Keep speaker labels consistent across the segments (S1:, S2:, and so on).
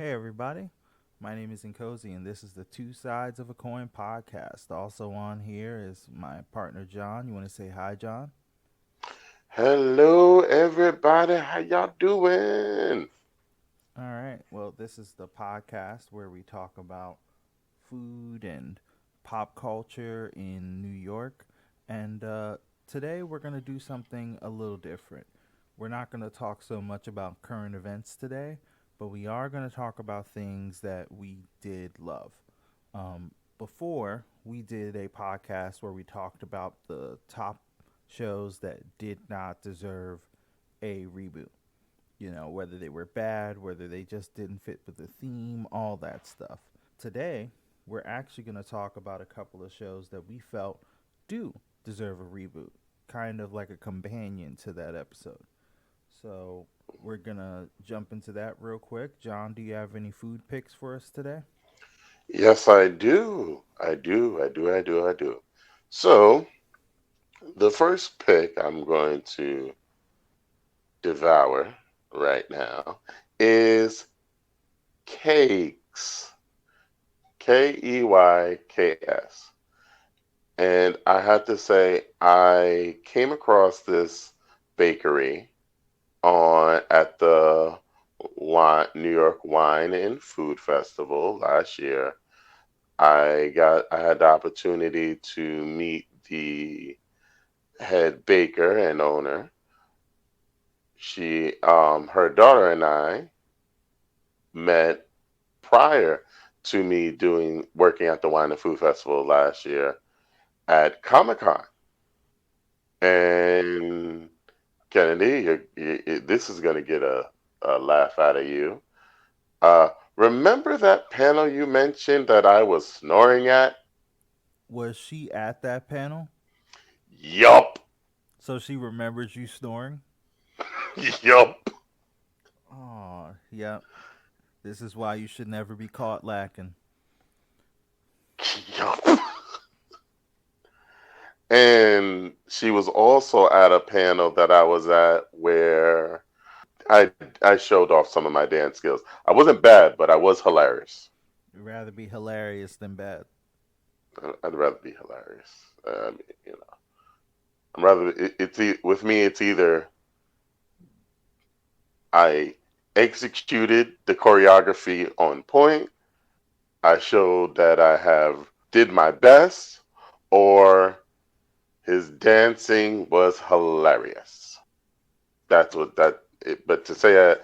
S1: Hey, everybody. My name is Nkosi, and this is the Two Sides of a Coin podcast. Also on here is my partner, John. You want to say hi, John?
S2: Hello, everybody. How y'all doing?
S1: All right. Well, this is the podcast where we talk about food and pop culture in New York. And today we're going to do something a little different. We're not going to talk so much about current events today, but we are going to talk about things that we did love. Before, we did a podcast where we talked about the top shows that did not deserve a reboot. Whether they were bad, whether they just didn't fit with the theme, all that stuff. Today, we're actually going to talk about a couple of shows that we felt do deserve a reboot, kind of like a companion to that episode. So, we're going to jump into that real quick. John, do you have any food picks for us today?
S2: Yes, I do. I do. So, the first pick I'm going to devour right now is Keyks. Keyks. And I have to say, I came across this bakery on at the New York Wine and Food Festival last year. I had the opportunity to meet the head baker and owner. Her daughter and I met prior to me doing working at the Wine and Food Festival last year at Comic Con. And Kennedy, this is going to get a laugh out of you. Uh, Remember that panel you mentioned that I was snoring at?
S1: Was she at that panel?
S2: Yup,
S1: So she remembers you snoring?
S2: yup,
S1: Oh, yep. This is why you should never be caught lacking.
S2: yup. And she was also at a panel that I was at where I showed off some of my dance skills. I wasn't bad, but I was hilarious.
S1: You'd rather be hilarious than bad.
S2: I'd rather be hilarious. You know, I'm rather with me. It's either I executed the choreography on point, I showed that I have did my best, or his dancing was hilarious. That's what that. But to say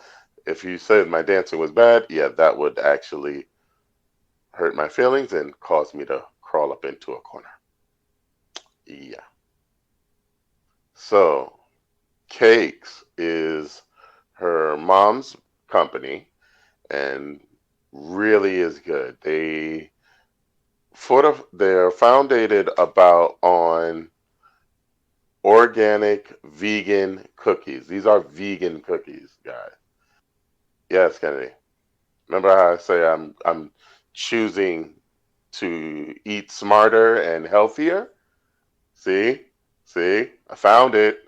S2: if you said my dancing was bad, yeah, that would actually hurt my feelings and cause me to crawl up into a corner. Yeah. So Cakes is her mom's company and really is good. They're founded about on organic vegan cookies. These are vegan cookies, guys. Yes, Kennedy. Remember how I say I'm choosing to eat smarter and healthier? See? See? I found it.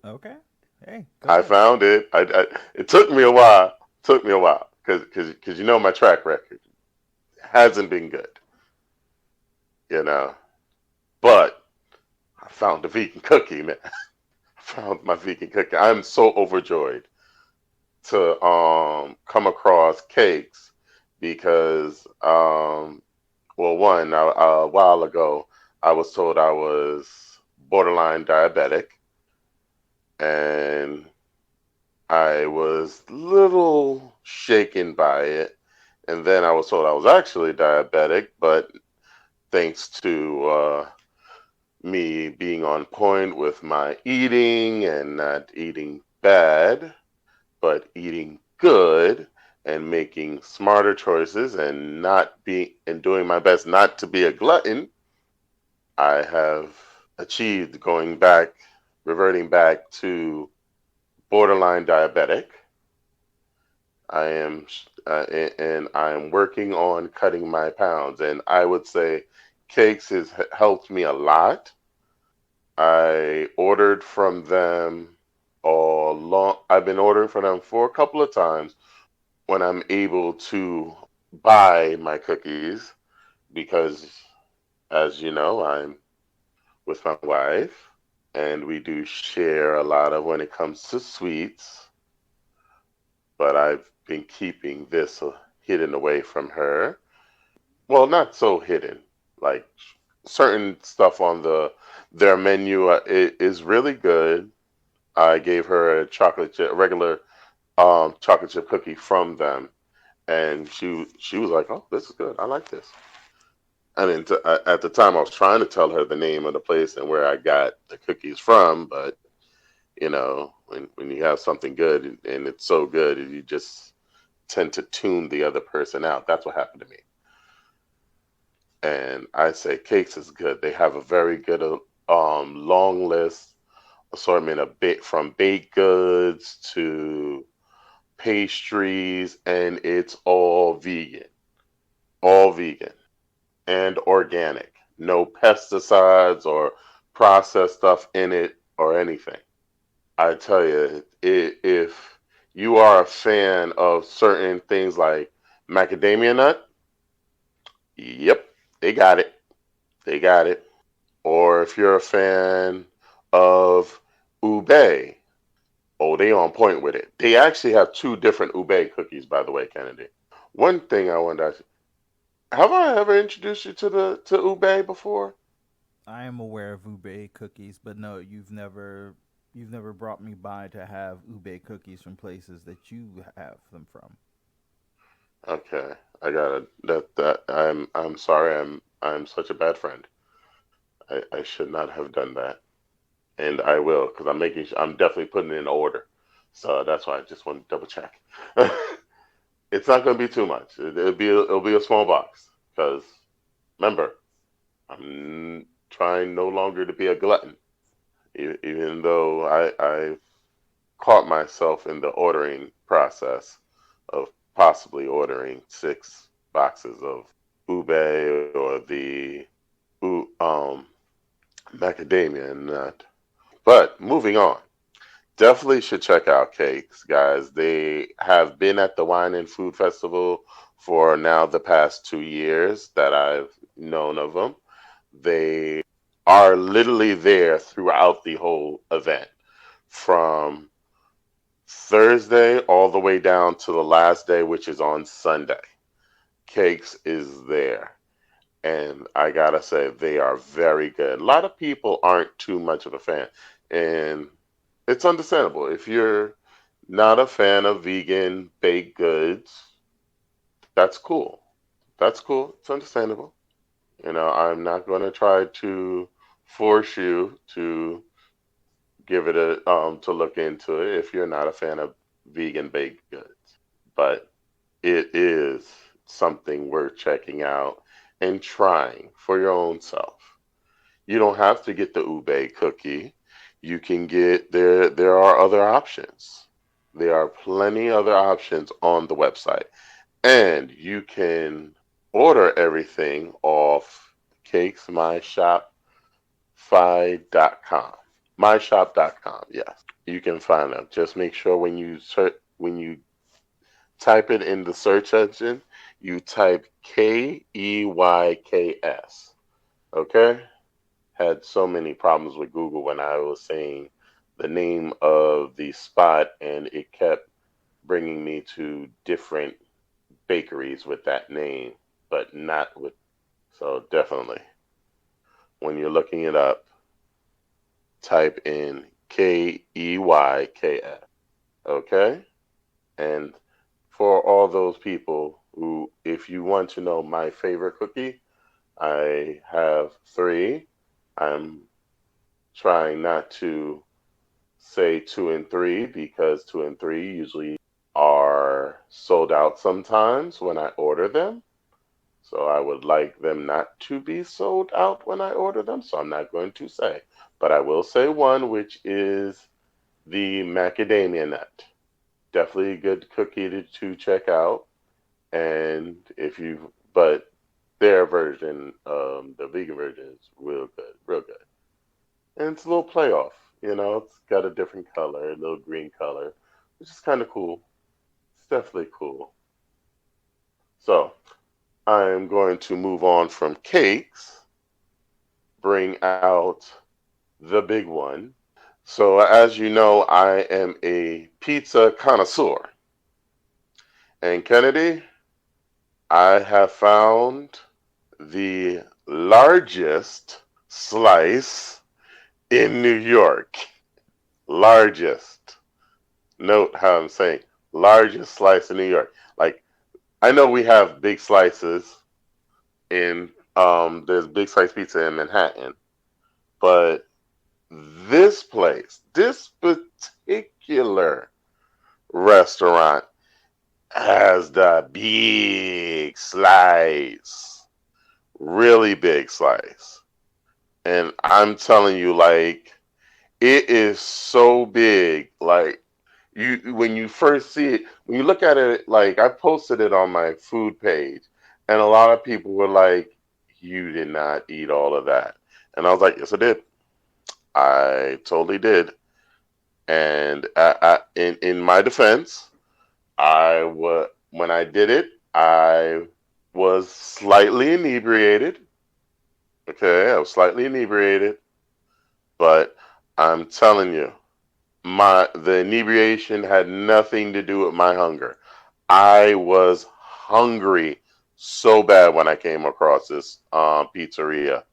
S1: Okay. Hey, go
S2: I
S1: ahead.
S2: found it. It took me a while. Took me a while because you know my track record hasn't been good, you know. But I found the vegan cookie, man. I found my vegan cookie. I'm so overjoyed to come across Cakes because well, one a while ago I was told I was borderline diabetic, and I was little shaken by it. And then I was told I was actually diabetic, but thanks to me being on point with my eating and not eating bad, but eating good and making smarter choices and not being and doing my best not to be a glutton, I have achieved reverting back to borderline diabetic. I am, and I'm working on cutting my pounds. And I would say Cakes has helped me a lot. I ordered from them all long. I've been ordering from them for a couple of times when I'm able to buy my cookies because, as you know, I'm with my wife and we do share a lot of when it comes to sweets, but I've been keeping this hidden away from her. Well, not so hidden. Like certain stuff on their menu is really good. I gave her a chocolate chip, regular chocolate chip cookie from them, and she was like, "Oh, this is good. I like this." I mean, at the time, I was trying to tell her the name of the place and where I got the cookies from, but when you have something good and it's so good, you just tend to tune the other person out. That's what happened to me. And I say Keyks is good. They have a very good long list assortment of from baked goods to pastries, and it's all vegan and organic. No pesticides or processed stuff in it or anything. I tell you, if you are a fan of certain things like macadamia nut, yep, they got it. They got it. Or if you're a fan of ube, oh, they on point with it. They actually have two different ube cookies, by the way, Kennedy. One thing I wanted to ask you, have I ever introduced you to ube before?
S1: I am aware of ube cookies, but no, you've never brought me by to have ube cookies from places that you have them from.
S2: Okay, I got it. That I'm sorry. I'm such a bad friend. I should not have done that, and I will because I'm definitely putting in order. So that's why I just want to double check. It's not going to be too much. It'll be a small box because remember I'm trying no longer to be a glutton, even though I caught myself in the ordering process of possibly ordering 6 boxes of ube or the macadamia nut. But moving on, definitely should check out Keyks, guys. They have been at the Wine and Food Festival for now the past 2 years that I've known of them. They are literally there throughout the whole event, from Thursday all the way down to the last day, which is on Sunday. Keyks is there. And I gotta say, they are very good. A lot of people aren't too much of a fan. And it's understandable. If you're not a fan of vegan baked goods, that's cool. That's cool. It's understandable. I'm not going to try to force you to give it to look into it if you're not a fan of vegan baked goods. But it is something worth checking out and trying for your own self. You don't have to get the ube cookie. You can get there are other options. There are plenty other options on the website. And you can order everything off cakesmyshopfi.com. Myshop.com, yes. You can find them. Just make sure when you type it in the search engine, you type KEYKS. Okay? Had so many problems with Google when I was saying the name of the spot and it kept bringing me to different bakeries with that name, but not with. So definitely, when you're looking it up, type in KEYKS. Okay? And for all those people who, if you want to know my favorite cookie, I have three. I'm trying not to say two and three because two and three usually are sold out sometimes when I order them. So I would like them not to be sold out when I order them. So I'm not going to say. But I will say one, which is the macadamia nut. Definitely a good cookie to check out. And but their version, the vegan version is real good, real good. And it's a little playoff, it's got a different color, a little green color, which is kind of cool. It's definitely cool. So I'm going to move on from cakes, bring out the big one. So, as you know, I am a pizza connoisseur. And Kennedy, I have found the largest slice in New York. Largest. Note how I'm saying largest slice in New York. Like, I know we have big slices in, there's big slice pizza in Manhattan, but this place, this particular restaurant has the big slice, really big slice. And I'm telling you, like, it is so big. Like, you, when you first see it, when you look at it, like, I posted it on my food page, and a lot of people were like, "You did not eat all of that," and I was like, "Yes, I did. I totally did." And in my defense, when I did it, I was slightly inebriated. Okay, I was slightly inebriated, but I'm telling you, the inebriation had nothing to do with my hunger. I was hungry so bad when I came across this pizzeria,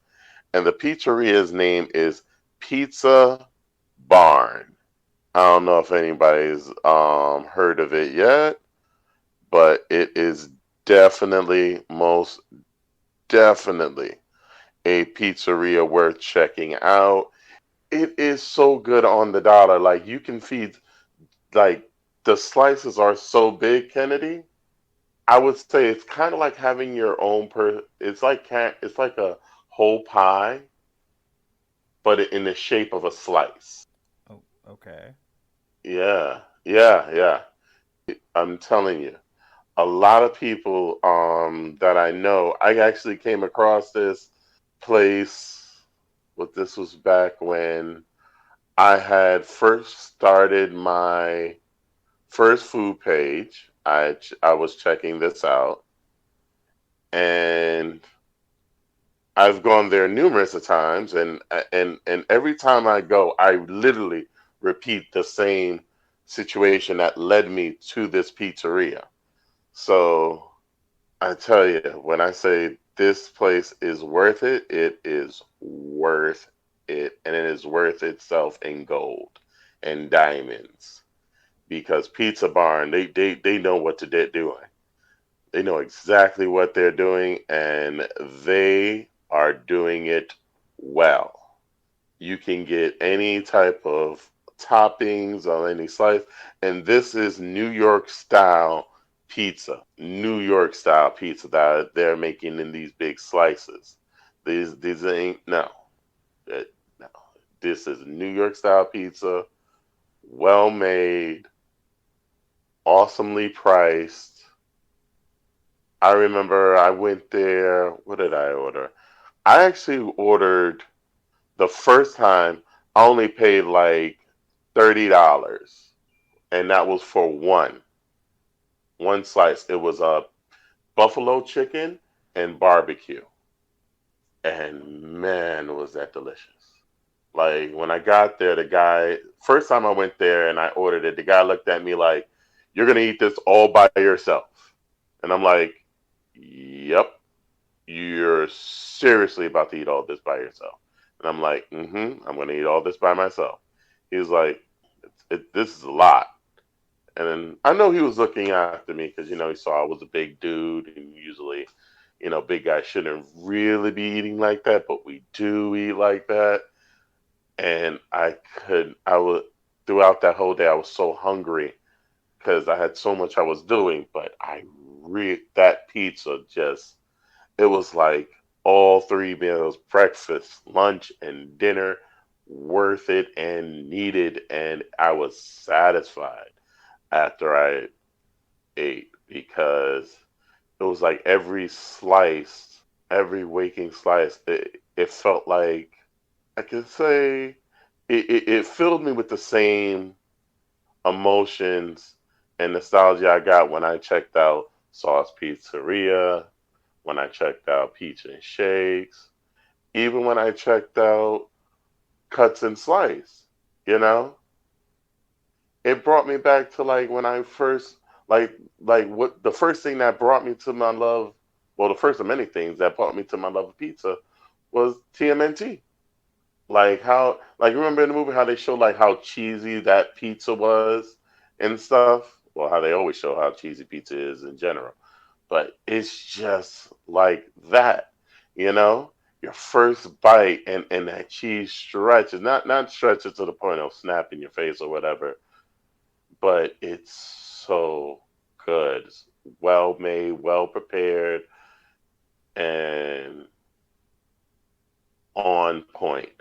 S2: and the pizzeria's name is Pizza Barn. I don't know if anybody's heard of it yet, but it is definitely, most definitely, a pizzeria worth checking out. It is so good on the dollar. Like, you can feed, like, the slices are so big, Kennedy. I would say it's kind of like having your own it's like it's like a whole pie, but in the shape of a slice.
S1: Oh, okay.
S2: Yeah, yeah, yeah. I'm telling you. A lot of people that I know, I actually came across this place. What this was back when I had first started my first food page. I was checking this out, and I've gone there numerous of times, and every time I go, I literally repeat the same situation that led me to this pizzeria. So I tell you, when I say this place is worth it, it is worth it, and it is worth itself in gold and diamonds. Because Pizza Barn, they know what they're doing. They know exactly what they're doing, and they are doing it well. You can get any type of toppings on any slice, and this is New York style pizza. New York style pizza that they're making in these big slices. These ain't no, no. This is New York style pizza, well made, awesomely priced. I remember I went there. What did I order? I actually ordered the first time. I only paid like $30, and that was for one slice. It was a buffalo chicken and barbecue, and man, was that delicious. Like, when I got there, the guy, first time I went there and I ordered it, the guy looked at me like, "You're gonna eat this all by yourself," and I'm like, "Yep, you're seriously about to eat all this by yourself?" And I'm like, "Mm-hmm, I'm gonna eat all this by myself." He was like, "This is a lot." And then I know he was looking after me because, he saw I was a big dude, and usually, big guys shouldn't really be eating like that, but we do eat like that. And I was, throughout that whole day, I was so hungry because I had so much I was doing, but that pizza just, it was like all three meals, breakfast, lunch, and dinner, worth it and needed. And I was satisfied after I ate, because it was like every slice, every waking slice, it felt like, I could say, it filled me with the same emotions and nostalgia I got when I checked out Sauce Pizzeria, when I checked out Peach and Shakes, even when I checked out Cuts and Slice, you know, it brought me back to like when I first like what the first thing that brought me to my love, well, the first of many things that brought me to my love of pizza was TMNT. Like how, like remember in the movie how they showed like how cheesy that pizza was and stuff. Well, how they always show how cheesy pizza is in general, but it's just like that, you know. Your first bite and that cheese stretches, not stretches to the point of snapping your face or whatever, but it's so good. It's well made, well prepared, and on point.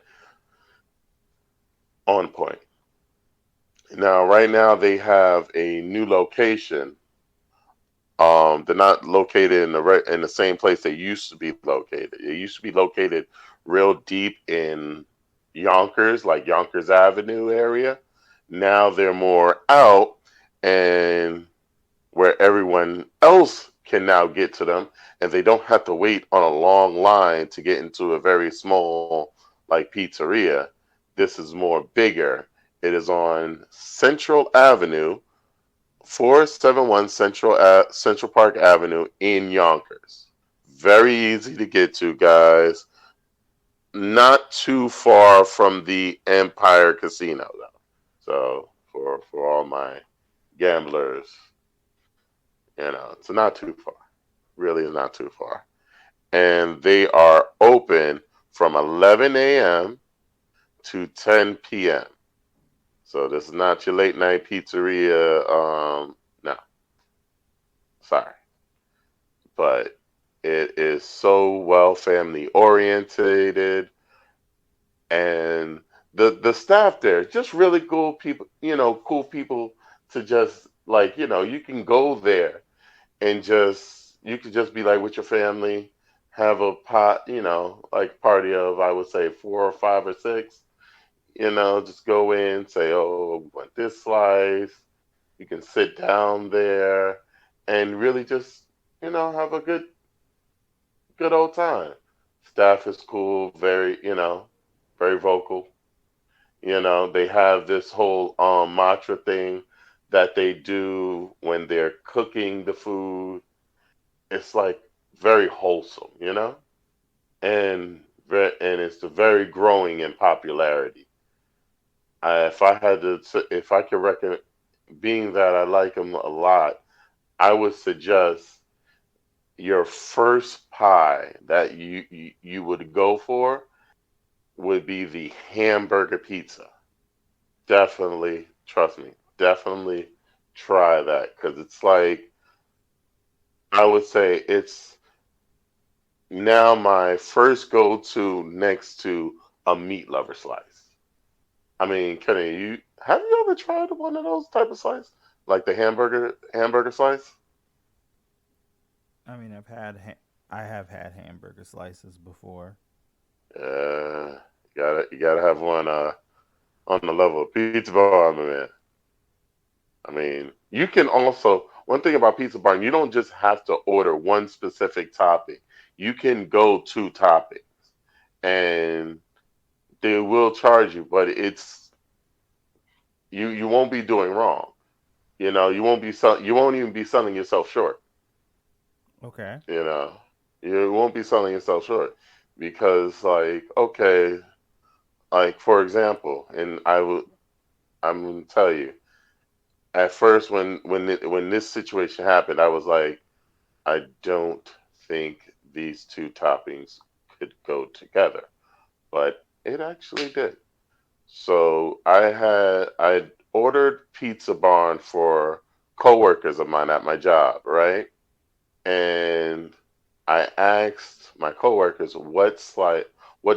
S2: On point. Now, right now they have a new location. They're not located in in the same place they used to be located. It used to be located real deep in Yonkers, like Yonkers Avenue area. Now they're more out and where everyone else can now get to them, and they don't have to wait on a long line to get into a very small like pizzeria. This is more bigger. It is on Central Avenue, 471 Central Park Avenue in Yonkers. Very easy to get to, guys. Not too far from the Empire Casino, though. So for all my gamblers, it's not too far. Really is not too far. And they are open from 11 a.m. to 10 p.m. So this is not your late night pizzeria. No, sorry, but it is so well family orientated, and the staff there just really cool people. Cool people to just like you can go there and just you could just be like with your family, have a pot, like party of I would say 4 or 5 or 6. Just go in, say, oh, we want this slice. You can sit down there and really just have a good old time. Staff is cool, very very vocal. They have this whole mantra thing that they do when they're cooking the food. It's like very wholesome, and it's very growing in popularity. If I could recommend, being that I like them a lot, I would suggest your first pie that you would go for would be the hamburger pizza. Definitely, trust me, definitely try that because it's like I would say it's now my first go to next to a meat lover slice. I mean, Kenny, you ever tried one of those type of slice? Like the hamburger slice?
S1: I mean, I have had hamburger slices before.
S2: You gotta have one on the level of Pizza Bar, my man. I mean, you can also one thing about Pizza Bar, you don't just have to order one specific topping. You can go two toppings, and they will charge you, but you won't be doing wrong. You won't even be selling yourself short.
S1: Okay.
S2: You know, you won't be selling yourself short because, like, okay, like for example, and I'm gonna tell you, at first when this situation happened, I was like, I don't think these two toppings could go together, but it actually did. So I ordered Pizza Barn for coworkers of mine at my job, right? And I asked my coworkers what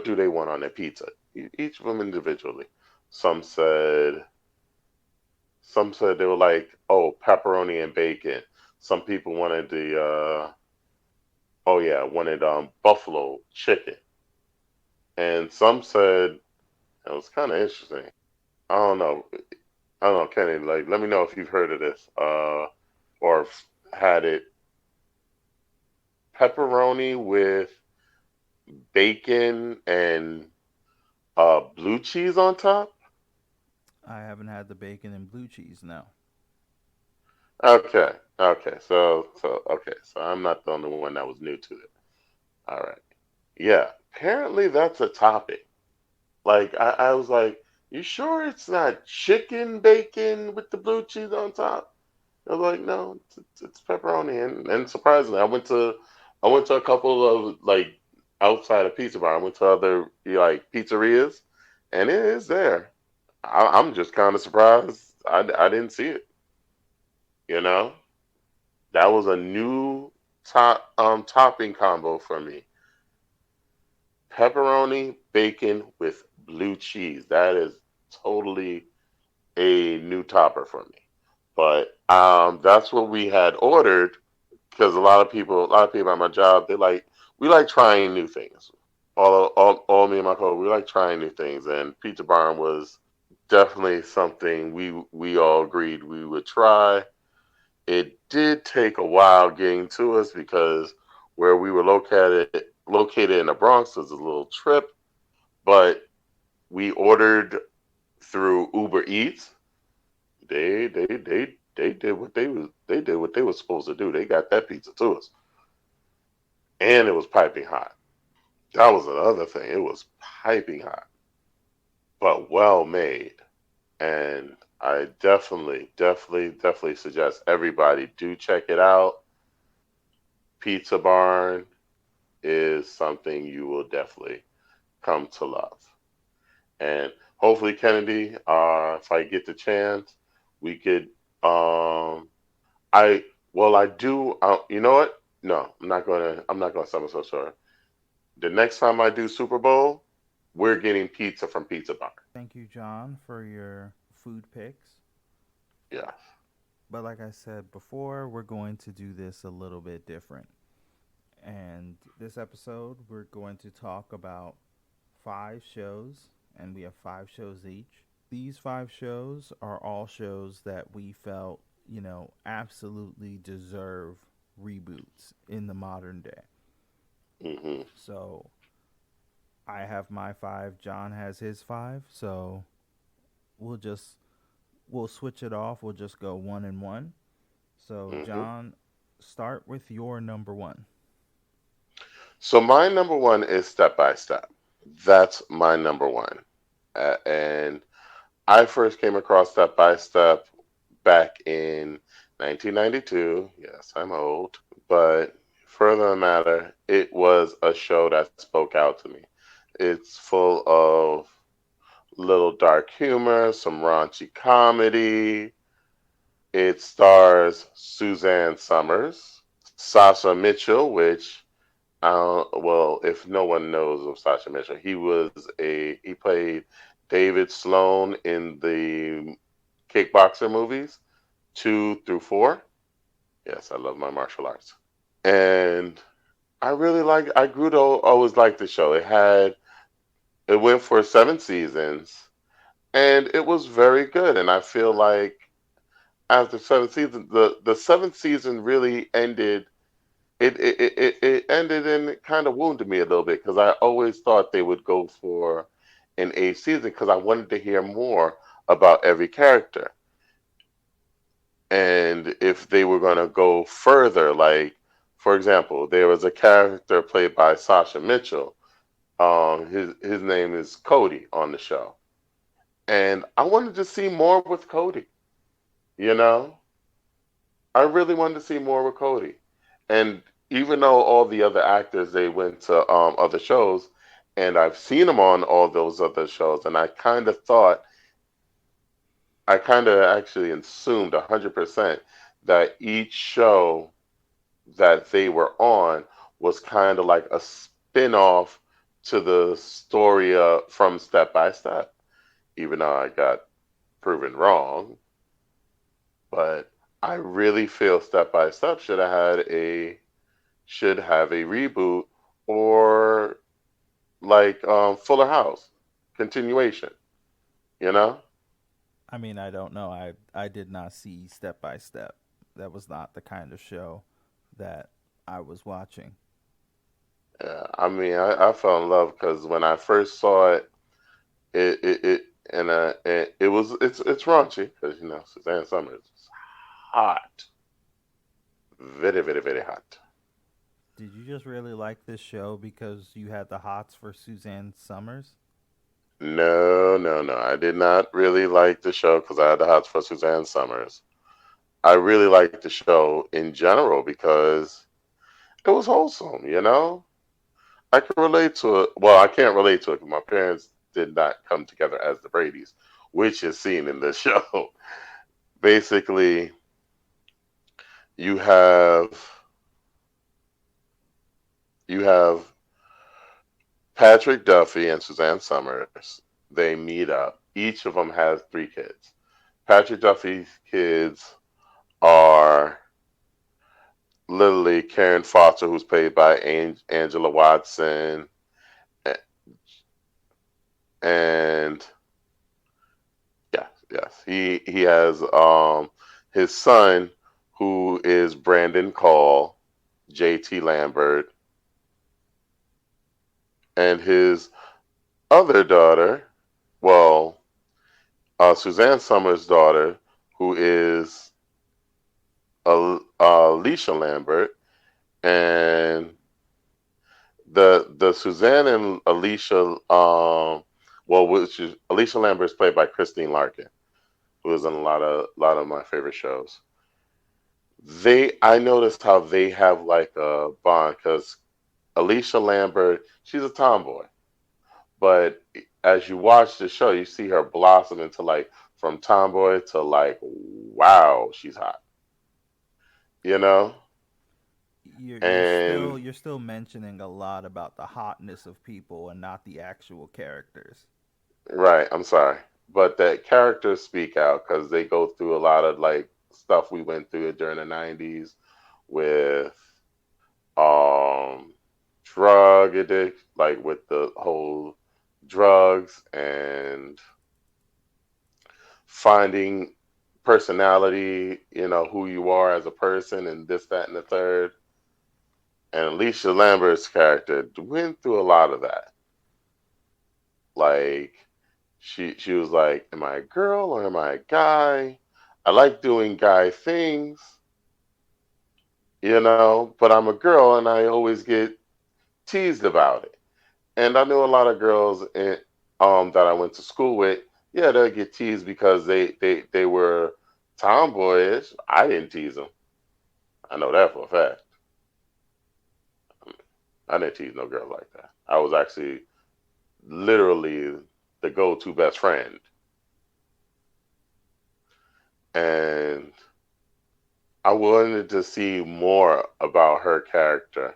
S2: do they want on their pizza, each of them individually. Some said some said they were like, oh, pepperoni and bacon. Some people wanted wanted buffalo chicken, and some said it was kind of interesting. I don't know. I don't know, Kenny. Like, let me know if you've heard of this, or had it. pepperoni with bacon and blue cheese on top.
S1: I haven't had the bacon and blue cheese. No.
S2: Okay, okay, so I'm not the only one that was new to it. All right, yeah. Apparently that's a topic. Like I was like, you sure it's not chicken bacon with the blue cheese on top? I was like, no, it's pepperoni, and surprisingly, I went to a couple of like outside of pizza bar. I went to other like pizzerias, and it is there. I'm just kind of surprised I didn't see it. You know, that was a new topping combo for me. Pepperoni bacon with blue cheese. That is totally a new topper for me. But that's what we had ordered because a lot of people at my job, we like trying new things. All me and my co, we like trying new things, and Pizza Barn was definitely something we all agreed we would try. It did take a while getting to us because where we were located in the Bronx was a little trip, but we ordered through Uber Eats. They did what they were supposed to do. They got that pizza to us, and it was piping hot. That was another thing. It was piping hot, but well made. And I definitely suggest everybody do check it out. Pizza Barn is something you will definitely come to love. And hopefully, Kennedy, if I get the chance, we could. I well, I do. You know what? No, I'm not gonna. I'm not gonna sell myself short. The next time I do Super Bowl, we're getting pizza from Pizza Bar.
S1: Thank you, John, for your food picks.
S2: Yeah.
S1: But like I said before, we're going to do this a little bit different. And this episode, we're going to talk about 5 shows, and we have 5 shows each. These 5 shows are all shows that we felt, absolutely deserve reboots in the modern day.
S2: Hmm.
S1: So I have my 5, John has his 5. So we'll just we'll switch it off. We'll just go one and one. So
S2: Hmm.
S1: John, start with your number one.
S2: So my number one is Step by Step. That's my number one. And I first came across Step by Step back in 1992. Yes, I'm old. But further the matter, it was a show that spoke out to me. It's full of little dark humor, some raunchy comedy. It stars Suzanne Summers, Sasha Mitchell, which well, if no one knows of Sasha Mitchell, he played David Sloan in the kickboxer movies 2 through 4. Yes, I love my martial arts, and I grew to always like the show. It went for 7 seasons, and it was very good. And I feel like after 7 seasons, the seventh season really ended. It ended and it kind of wounded me a little bit because I always thought they would go for an 8th season because I wanted to hear more about every character. And if they were going to go further, like, for example, there was a character played by Sasha Mitchell. His name is Cody on the show. And I wanted to see more with Cody, you know? I really wanted to see more with Cody. And even though all the other actors they went to other shows, and I've seen them on all those other shows, and I kind of actually assumed 100% that each show that they were on was kind of like a spin-off to the story from Step by Step, even though I got proven wrong. But I really feel Step by Step should have a reboot or like Fuller House continuation. You know?
S1: I mean, I don't know. I did not see Step by Step. That was not the kind of show that I was watching.
S2: Yeah, I mean, I fell in love because when I first saw it, it and it's raunchy because Suzanne Summers is hot, very very very hot.
S1: Did you just really like this show because you had the hots for Suzanne Summers?
S2: No, no, no. I did not really like the show because I had the hots for Suzanne Summers. I really liked the show in general because it was wholesome. I can relate to it. Well, I can't relate to it because my parents did not come together as the Bradys, which is seen in this show. Basically, you have you have Patrick Duffy and Suzanne Summers. They meet up. Each of them has three kids. Patrick Duffy's kids are literally Karen Foster, who's played by Angela Watson, and yes, he has his son, who is Brandon Call, J.T. Lambert, and his other daughter, well, Suzanne Summers' daughter, who is Alicia Lambert, and the Suzanne and Alicia, which is Alicia Lambert is played by Christine Larkin, who is in a lot of my favorite shows. I noticed how they have like a bond because Alicia Lambert, she's a tomboy, but as you watch the show, you see her blossom into like from tomboy to like, wow, she's hot, you know?
S1: You're
S2: And
S1: still mentioning a lot about the hotness of people and not the actual characters.
S2: right, I'm sorry, but that characters speak out because they go through a lot of like stuff we went through during the '90s with um drug addict, like with the whole drugs and finding personality, who you are as a person, and this, that, and the third. And Alicia Lambert's character went through a lot of that. Like she was like, "Am I a girl or am I a guy? I like doing guy things, but I'm a girl and I always get teased about it." And I knew a lot of girls that I went to school with. Yeah, they'll get teased because they were tomboyish. I didn't tease them. I know that for a fact. I didn't tease no girl like that. I was actually literally the go-to best friend, and I wanted to see more about her character,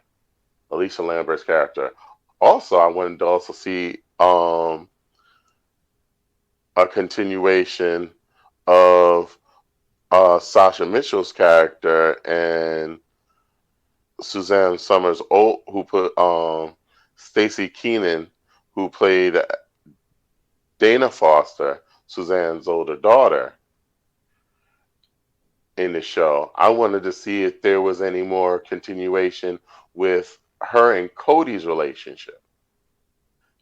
S2: Alicia Lambert's character. Also, I wanted to also see a continuation of Sasha Mitchell's character and Suzanne Summers, who put Stacy Keenan, who played Dana Foster, Suzanne's older daughter, in the show. I wanted to see if there was any more continuation with her and Cody's relationship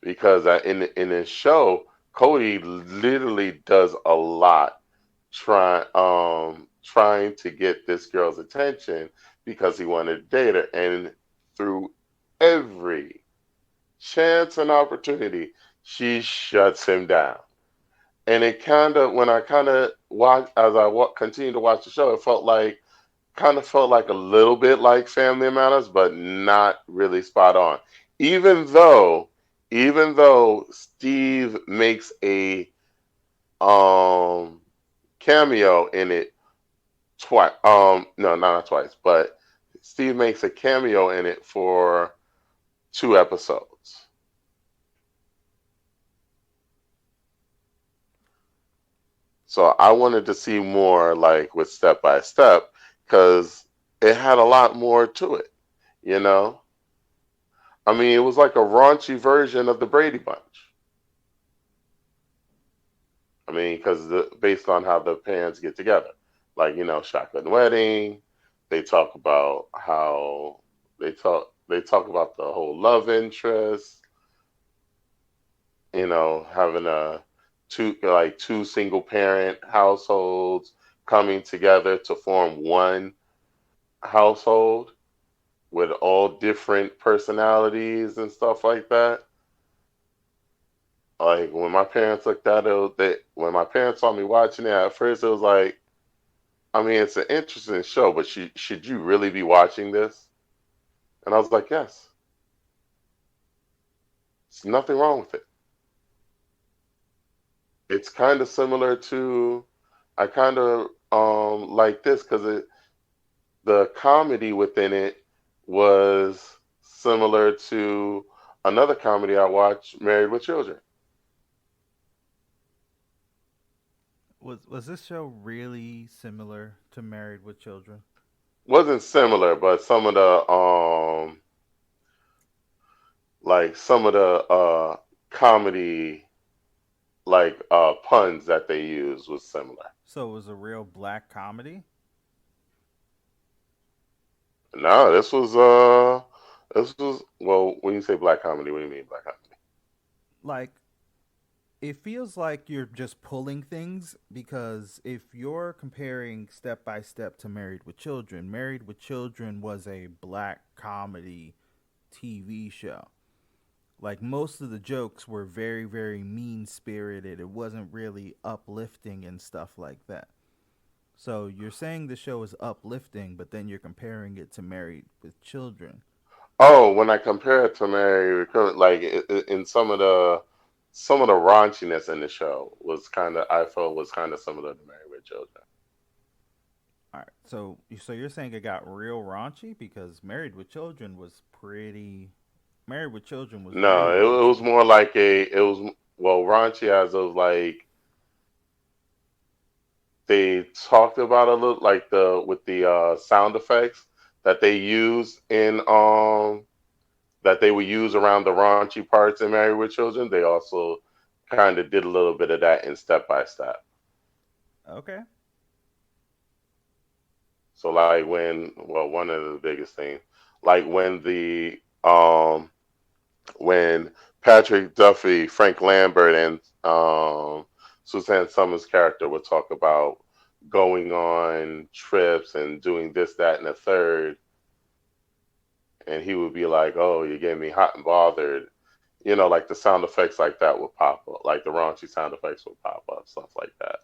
S2: because in this show, Cody literally does a lot trying to get this girl's attention because he wanted to date her, and through every chance and opportunity, she shuts him down. And it kind of, when I kind of watch, as I continue to watch the show, it kind of felt like a little bit like Family Matters, but not really spot on. Even though, even though Steve makes a um cameo in it twice. No, not twice, but Steve makes a cameo in it for 2 episodes. So I wanted to see more like with Step by Step because it had a lot more to it, you know? I mean, it was like a raunchy version of the Brady Bunch. I mean, because based on how the parents get together, like, shotgun wedding, they talk about how they talk about the whole love interest, having a two single parent households coming together to form one household with all different personalities and stuff like that. Like when my parents looked at it, when my parents saw me watching it at first, it was like, I mean, it's an interesting show, but should you really be watching this? And I was like, yes, there's nothing wrong with it. It's kind of similar to, I kind of like this because the comedy within it was similar to another comedy I watched, Married with Children.
S1: Was this show really similar to Married with Children?
S2: Wasn't similar, but some of the comedy puns that they used was similar.
S1: So it was a real black comedy?
S2: No, this was well, when you say black comedy, what do you mean black comedy?
S1: Like, it feels like you're just pulling things because if you're comparing Step by Step to Married with Children was a black comedy TV show. Like, most of the jokes were very, very mean spirited. It wasn't really uplifting and stuff like that. So you're saying the show is uplifting, but then you're comparing it to Married with Children.
S2: Oh, when I compare it to Mary, like in some of the raunchiness in the show was kind of I felt was kind of similar to Married with Children.
S1: All right. So you're saying it got real raunchy because Married with Children was
S2: No,
S1: real
S2: it was
S1: raunchy.
S2: more like it was well raunchy as of like they talked about a little like the with the sound effects that they use in that they would use around the raunchy parts in Married with Children. They also kind of did a little bit of that in Step by Step.
S1: Okay.
S2: So like one of the biggest things, like when Patrick Duffy, Frank Lambert, and Suzanne Summers' character would talk about going on trips and doing this, that, and the third, and he would be like, "Oh, you're getting me hot and bothered." Like the sound effects like that would pop up, like the raunchy sound effects would pop up, stuff like that.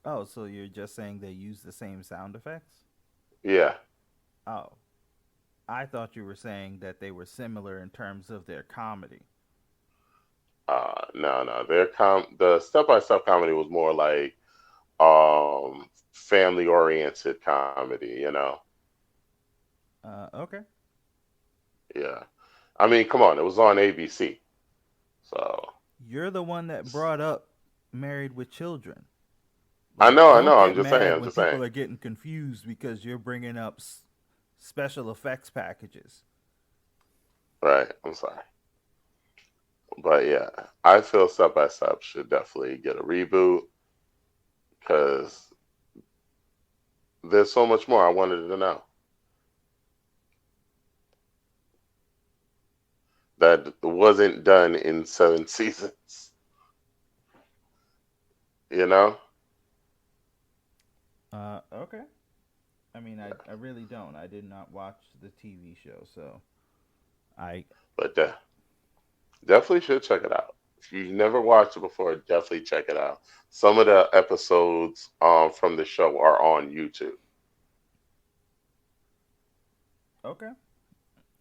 S1: Oh, so you're just saying they use the same sound effects?
S2: Yeah.
S1: Oh, I thought you were saying that they were similar in terms of their comedy.
S2: No, no. The step by step comedy was more like family oriented comedy.
S1: Okay.
S2: Yeah. I mean, come on, it was on ABC. So
S1: You're the one that brought up Married with Children.
S2: I
S1: Like,
S2: know, I
S1: don't
S2: know.
S1: get
S2: I'm just saying,
S1: mad
S2: I'm
S1: when
S2: just saying.
S1: people are getting confused because you're bringing up special effects packages.
S2: Right. I'm sorry. But yeah, I feel Step by Step should definitely get a reboot because there's so much more I wanted to know that wasn't done in 7 seasons. You know?
S1: Okay. I mean, I really don't. I did not watch the TV show, so I
S2: But definitely should check it out. If you've never watched it before, definitely check it out. Some of the episodes from the show are on YouTube.
S1: okay.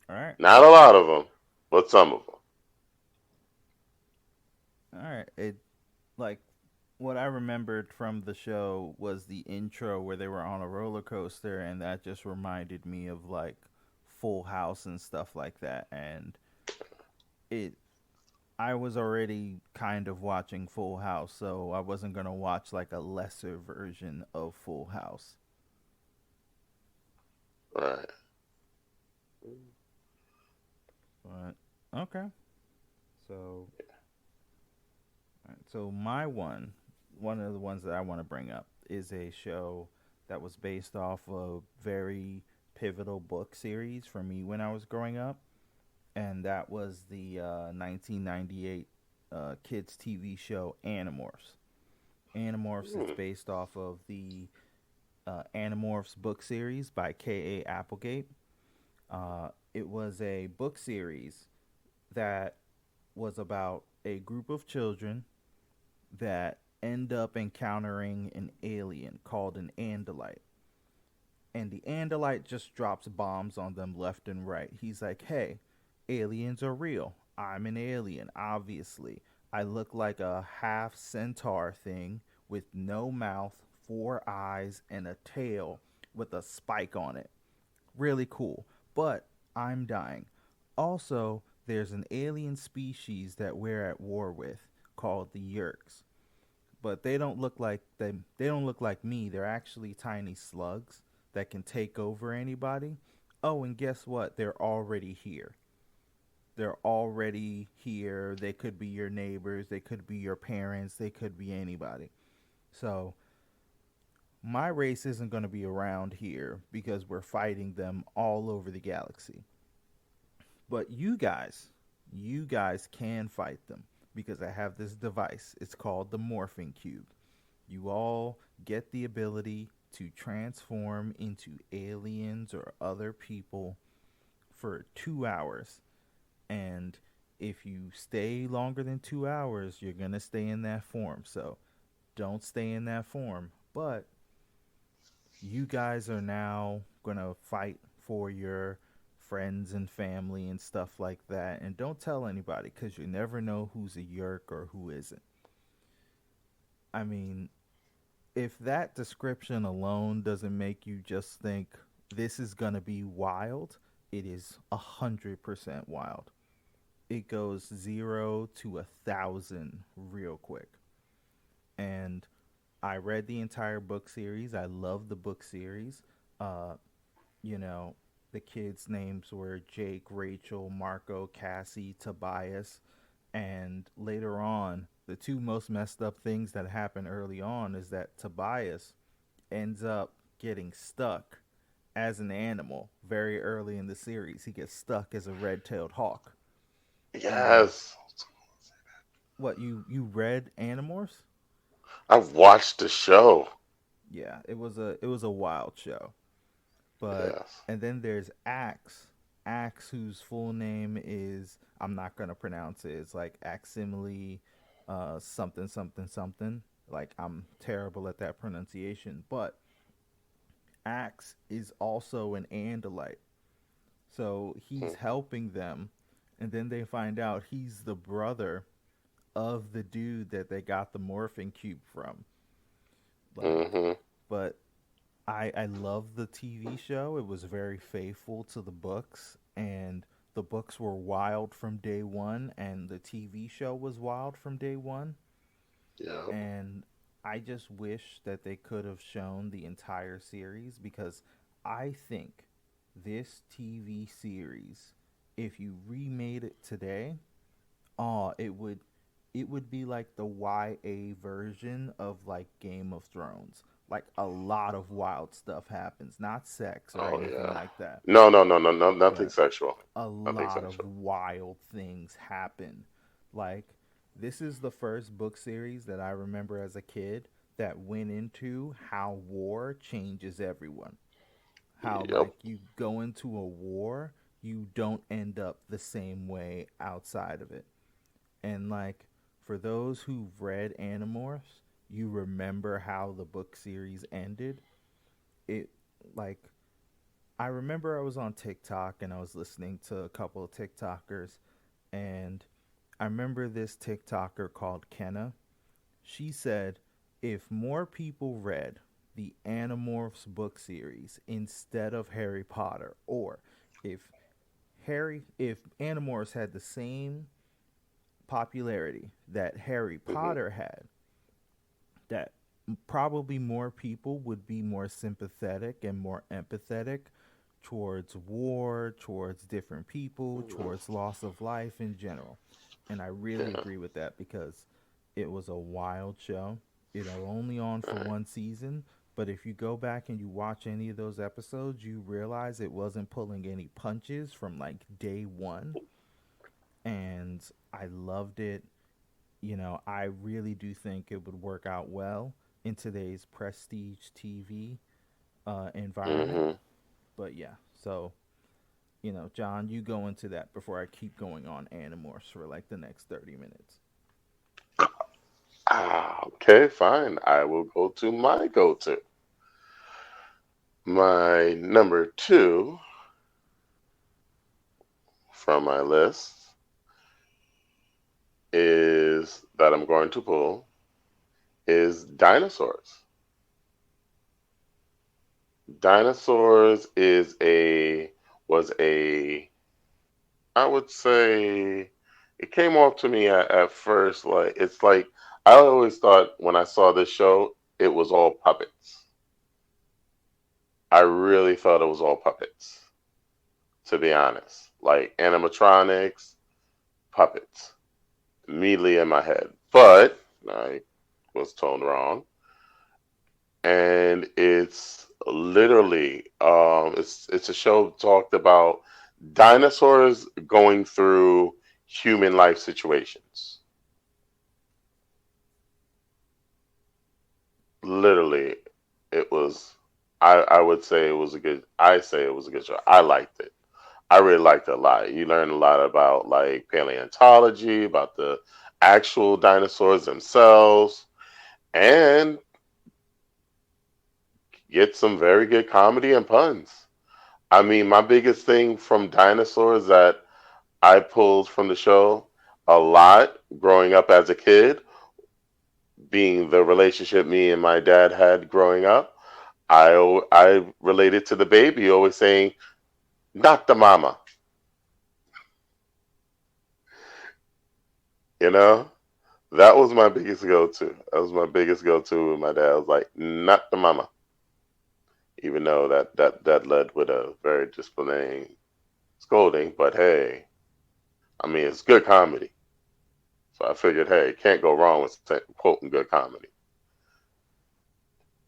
S1: All right.
S2: Not a lot of them, but some of them.
S1: All right. It like what I remembered from the show was the intro where they were on a roller coaster, and that just reminded me of like Full House and stuff like that. And it, I was already kind of watching Full House, so I wasn't gonna watch like a lesser version of Full House.
S2: Right.
S1: But okay, so so my one of the ones that I want to bring up is a show that was based off a very pivotal book series for me when I was growing up, and that was the 1998 kids TV show Animorphs. Animorphs is
S2: Hmm.
S1: based off of the Animorphs book series by K.A. Applegate. It was a book series that was about a group of children that end up encountering an alien called an Andalite. And the Andalite just drops bombs on them left and right. He's like, hey, aliens are real. I'm an alien, obviously. I look like a half centaur thing with no mouth, four eyes, and a tail with a spike on it. Really cool. But I'm dying. Also, there's an alien species that we're at war with called the Yerks. But they don't look like me. They're actually tiny slugs that can take over anybody. Oh, and guess what? They're already here. They're already here. They could be your neighbors, they could be your parents, they could be anybody. So, my race isn't going to be around here because we're fighting them all over the galaxy. But you guys can fight them because I have this device. It's called the morphing cube. You all get the ability to transform into aliens or other people for 2 hours. And if you stay longer than 2 hours, you're going to stay in that form. So don't stay in that form. But you guys are now going to fight for your friends and family and stuff like that. And don't tell anybody because you never know who's a yerk or who isn't. I mean, if that description alone doesn't make you just think this is going to be wild, it is 100% wild. It goes 0 to 1,000 real quick. And I read the entire book series. I love the book series. Uh, you know, the kids' names were Jake, Rachel, Marco, Cassie, Tobias, and later on, the two most messed up things that happen early on is that Tobias ends up getting stuck as an animal very early in the series. He gets stuck as a red-tailed hawk. And
S2: Yes,
S1: what you read Animorphs?
S2: I've watched the show.
S1: Yeah, it was a wild show. But
S2: Yes.
S1: and then there's Axe. Axe, whose full name is I'm not gonna pronounce it. It's like Aximile, something something something. Like I'm terrible at that pronunciation. But Axe is also an Andalite, so he's helping them. And then they find out he's the brother of the dude that they got the morphing cube from. Like,
S2: Mm-hmm.
S1: but I love the TV show. It was very faithful to the books, and the books were wild from day one, and the TV show was wild from day one.
S2: Yep.
S1: And I just wish that they could have shown the entire series because I think this TV series, if you remade it today, oh, it would be like the YA version of like Game of Thrones. Like a lot of wild stuff happens, not sex or
S2: Oh
S1: anything
S2: yeah.
S1: like that,
S2: No, no, no, no, no, nothing
S1: but
S2: sexual.
S1: a
S2: Nothing
S1: lot of
S2: sexual.
S1: wild things happen. Like this is the first book series that I remember as a kid that went into how war changes everyone. How
S2: Yep.
S1: like you go into a war, you don't end up the same way outside of it. And like for those who've read Animorphs, you remember how the book series ended. It like I remember I was on TikTok and I was listening to a couple of TikTokers and I remember this TikToker called Kenna. She said if more people read the Animorphs book series instead of Harry Potter, or if if Animorphs had the same popularity that Harry
S2: Hmm.
S1: Potter had, that probably more people would be more sympathetic and more empathetic towards war, towards different people, towards loss of life in general. And I really
S2: Yeah.
S1: agree with that because it was a wild show. Only on for
S2: Right.
S1: one season, But if you go back and you watch any of those episodes, you realize it wasn't pulling any punches from like day one. And I loved it. I really do think it would work out well in today's prestige TV environment.
S2: Hmm.
S1: But yeah, so John, you go into that before I keep going on Animorphs for like the next 30 minutes.
S2: Okay, fine. I will go to my go-to. My number two from my list is that I'm going to pull is dinosaurs. Dinosaurs was a I would say it came off to me at first like it's like I always thought when I saw this show it was all puppets. I really thought it was all puppets, to be honest. Like animatronics, puppets. Immediately in my head. But I was told wrong. And it's literally it's a show talked about dinosaurs going through human life situations. Literally, it was. I would say it was a good. I say it was a good show. I liked it. I really liked it a lot. You learn a lot about like paleontology, about the actual dinosaurs themselves, and get some very good comedy and puns. I mean, my biggest thing from dinosaurs that I pulled from the show a lot growing up as a kid, being the relationship me and my dad had growing up. I related to the baby always saying, "Not the mama," you know. That was my biggest go-to. That was my biggest go-to with my dad. I was like, "Not the mama," even though that led with a very disciplining scolding. But hey, I mean, it's good comedy. So I figured, hey, can't go wrong with quoting good comedy.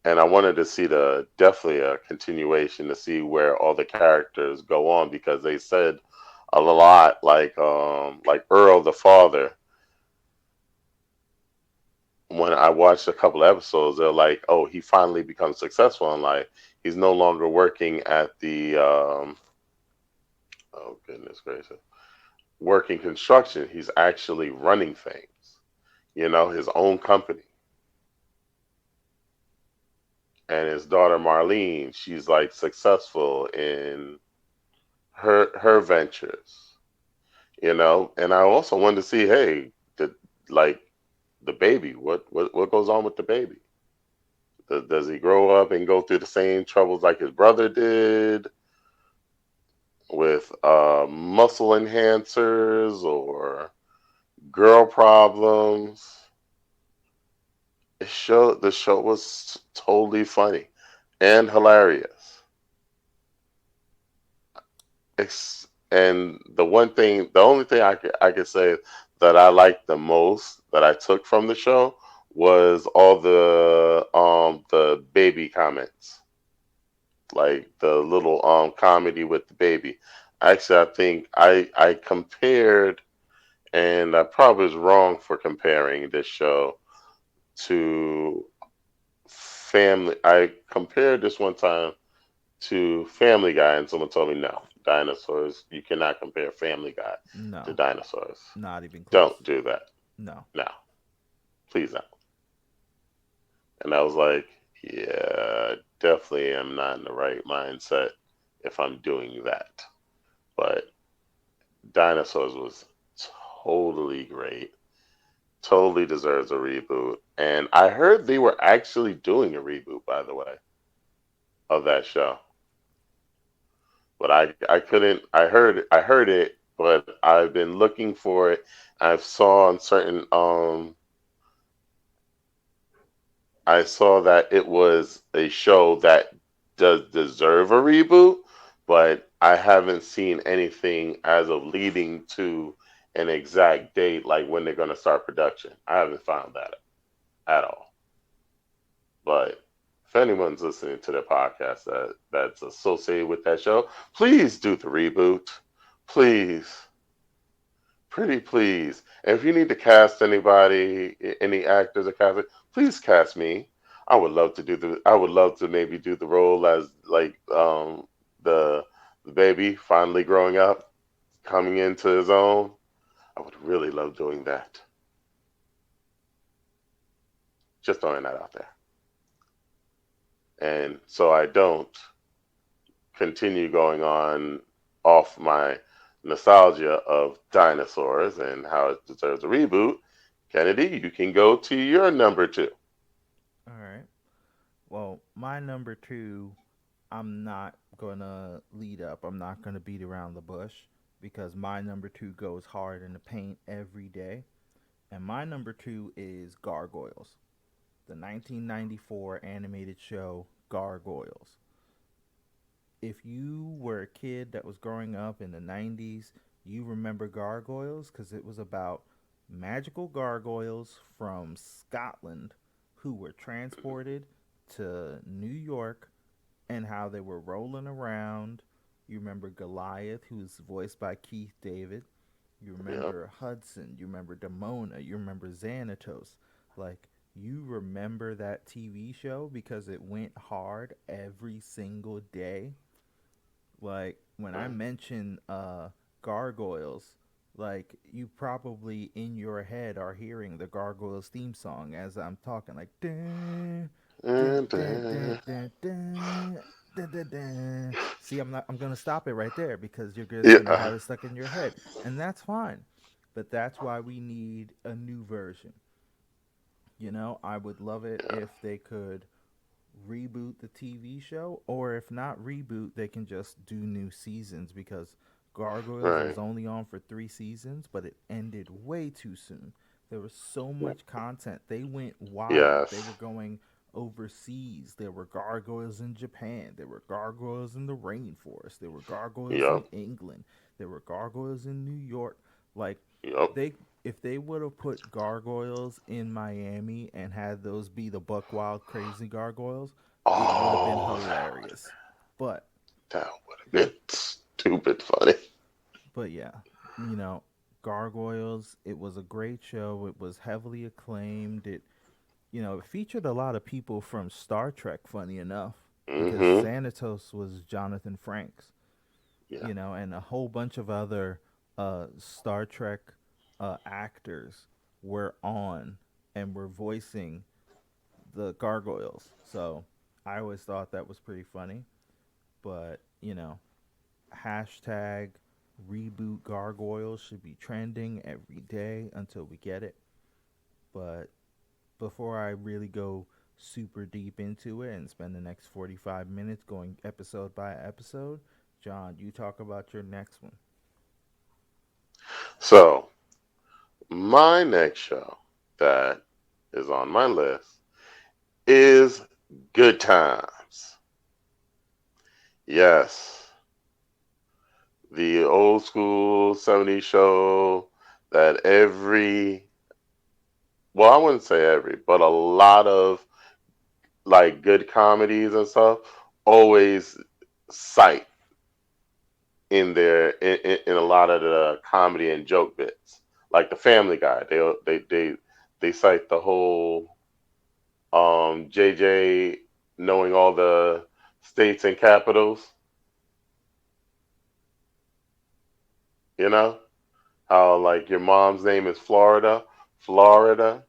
S2: And I wanted to see the definitely a continuation to see where all the characters go on because they said a lot like Earl the father. When I watched a couple of episodes, they're like, oh, he finally becomes successful in life. He's no longer working at the oh goodness gracious, working construction. He's actually running things. His own company. And his daughter Marlene, she's like successful in her ventures, And I also wanted to see, hey, like the baby, what goes on with the baby? Does he grow up and go through the same troubles like his brother did with muscle enhancers or girl problems? The show was totally funny and hilarious. And the only thing I could say that I liked the most that I took from the show was all the baby comments, like the little comedy with the baby. Actually, I think I compared, and I probably was wrong for comparing this show to Family. I compared this one time to Family Guy, and someone told me no, dinosaurs. You cannot compare Family Guy to
S1: No,
S2: dinosaurs.
S1: not even close.
S2: Don't do that.
S1: No.
S2: No, please don't. And I was like, yeah, definitely am not in the right mindset if I'm doing that. But dinosaurs was totally great. Totally deserves a reboot. And I heard they were actually doing a reboot, by the way, of that show. But I couldn't. I heard it, but I've been looking for it. I've saw on certain I saw that it was a show that does deserve a reboot, but I haven't seen anything as of leading to an exact date, like when they're going to start production. I haven't found that at all. But if anyone's listening to the podcast that's associated with that show, please do the reboot. Please. Pretty please. And if you need to cast anybody, any actors or cast, please cast me. I would love to maybe do the role as like the the baby finally growing up, coming into his own. I would really love doing that. Just throwing that out there. And so I don't continue going on off my nostalgia of dinosaurs and how it deserves a reboot. Kennedy, you can go to your number two.
S1: All right. Well, my number two, I'm not gonna lead up. I'm not gonna beat around the bush because my number two goes hard in the paint every day. And my number two is Gargoyles, the 1994 animated show Gargoyles. If you were a kid that was growing up in the 90s, you remember Gargoyles because it was about magical gargoyles from Scotland who were transported to New York and how they were rolling around. You remember Goliath, who's voiced by Keith David. You
S2: Yep,
S1: remember Hudson. You remember Demona. You remember Xanatos. Like, you remember that TV show because it went hard every single day. Like, when I
S2: right.
S1: mention Gargoyles, like, you probably in your head are hearing the Gargoyles theme song as I'm talking, like, dun, dun,
S2: And
S1: dun, dun, dun, dun, dun, dun, dun. See, I'm gonna stop it right there because you're just gonna
S2: yeah,
S1: have it stuck in your head, and that's fine. But that's why we need a new version. I would love it
S2: yeah,
S1: if they could reboot the TV show, or if not reboot, they can just do new seasons because Gargoyles was
S2: right.
S1: only on for 3 seasons, but it ended way too soon. There was so much content. They went wild. They
S2: Yes.
S1: were going overseas. There were gargoyles in Japan. There were gargoyles in the rainforest. There were gargoyles in
S2: Yep.
S1: England. There were gargoyles in New York. Like,
S2: Yep.
S1: they if they would have put gargoyles in Miami and had those be the buck wild crazy gargoyles, it would have been
S2: Oh,
S1: hilarious. But
S2: that would have been stupid funny.
S1: but yeah, you know, Gargoyles, it was a great show. It was heavily acclaimed. It featured a lot of people from Star Trek, funny enough, because
S2: Mm-hmm.
S1: Xanatos was Jonathan Frakes,
S2: Yeah.
S1: and a whole bunch of other Star Trek actors were on and were voicing the gargoyles. So I always thought that was pretty funny. But, hashtag reboot gargoyles should be trending every day until we get it. But before I really go super deep into it and spend the next 45 minutes going episode by episode, John, you talk about your next one.
S2: So, my next show that is on my list is Good Times. Yes, the old school 70s show that I wouldn't say every, but a lot of like good comedies and stuff always cite in a lot of the comedy and joke bits. Like the Family Guy, they cite the whole JJ knowing all the states and capitals. You know how like your mom's name is Florida, Florida.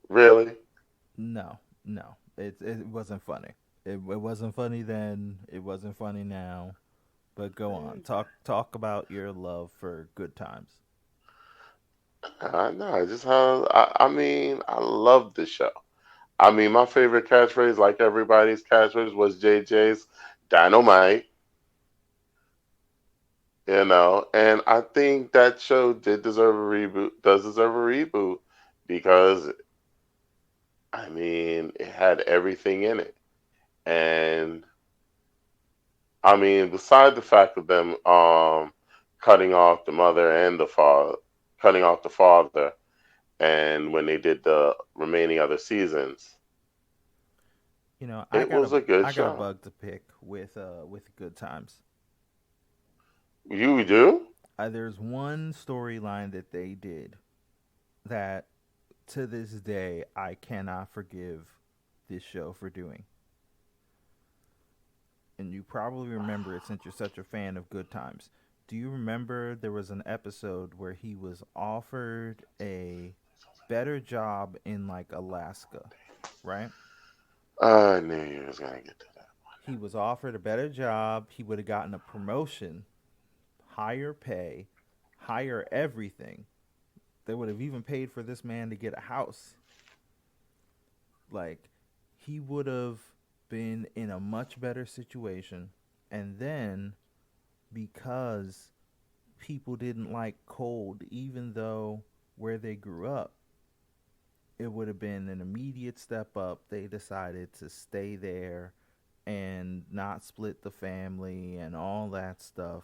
S2: Really?
S1: No, no, it wasn't funny. It wasn't funny then. It wasn't funny now. But go on, talk about your love for good times.
S2: I know. Just how I mean, I love the show. I mean, my favorite catchphrase, like everybody's catchphrase, was JJ's "Dynamite." And I think that show did deserve a reboot. Does deserve a reboot because I mean, it had everything in it, and I mean, beside the fact of them cutting off the mother and the father, cutting off the father, and when they did the remaining other seasons.
S1: You know,
S2: It was a good
S1: I got a
S2: show.
S1: bug to pick with Good Times.
S2: You do?
S1: There's one storyline that they did that to this day I cannot forgive this show for doing. And you probably remember it since you're such a fan of Good Times. Do you remember there was an episode where he was offered a better job in like Alaska, right?
S2: I knew you was gonna get to that.
S1: He was offered a better job. He would have gotten a promotion, higher pay, higher everything. They would have even paid for this man to get a house. Like, he would have been in a much better situation. And then, because people didn't like cold, even though where they grew up, it would have been an immediate step up. They decided to stay there and not split the family and all that stuff.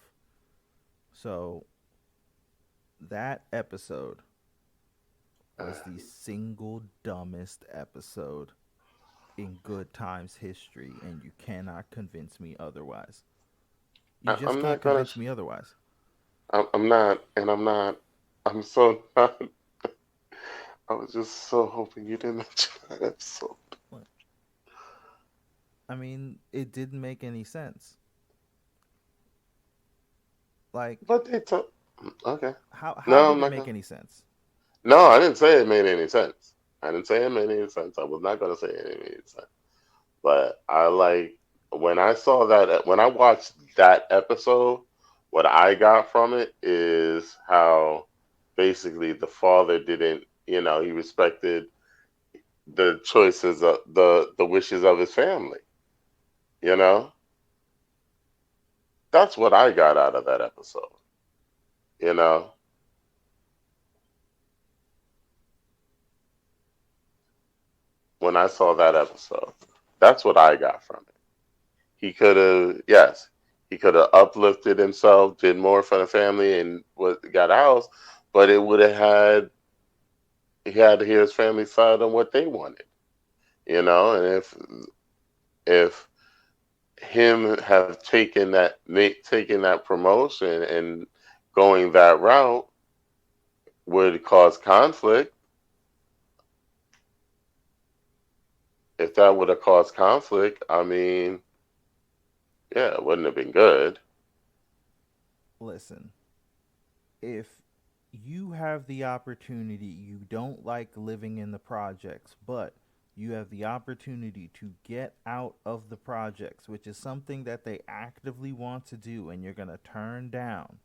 S1: So, that episode
S2: Uh,
S1: was the single dumbest episode in Good Times history, and you cannot convince me otherwise. You just
S2: I'm
S1: can't
S2: not gonna.
S1: convince me otherwise.
S2: I'm not, and I'm not. I'm so not. I was just so hoping you didn't mention that episode.
S1: I mean, it didn't make any sense. Like,
S2: But they took. Okay.
S1: how
S2: No,
S1: did
S2: I'm
S1: it
S2: not
S1: make
S2: gonna.
S1: any sense?
S2: No, I didn't say it made any sense. I didn't say it made any sense. I was not gonna say it made any sense. But I like when I saw that when I watched that episode. What I got from it is how basically the father didn't. He respected the choices of the wishes of his family. You know, that's what I got out of that episode. You know, when I saw that episode, that's what I got from it. He could have, yes, he could have uplifted himself, did more for the family, and got a house, but it would have he had to hear his family side on what they wanted. And if him have taken that promotion and going that route would cause conflict. If that would have caused conflict, I mean, yeah, it wouldn't have been good.
S1: Listen, if you have the opportunity, you don't like living in the projects, but you have the opportunity to get out of the projects, which is something that they actively want to do, and you're going to turn down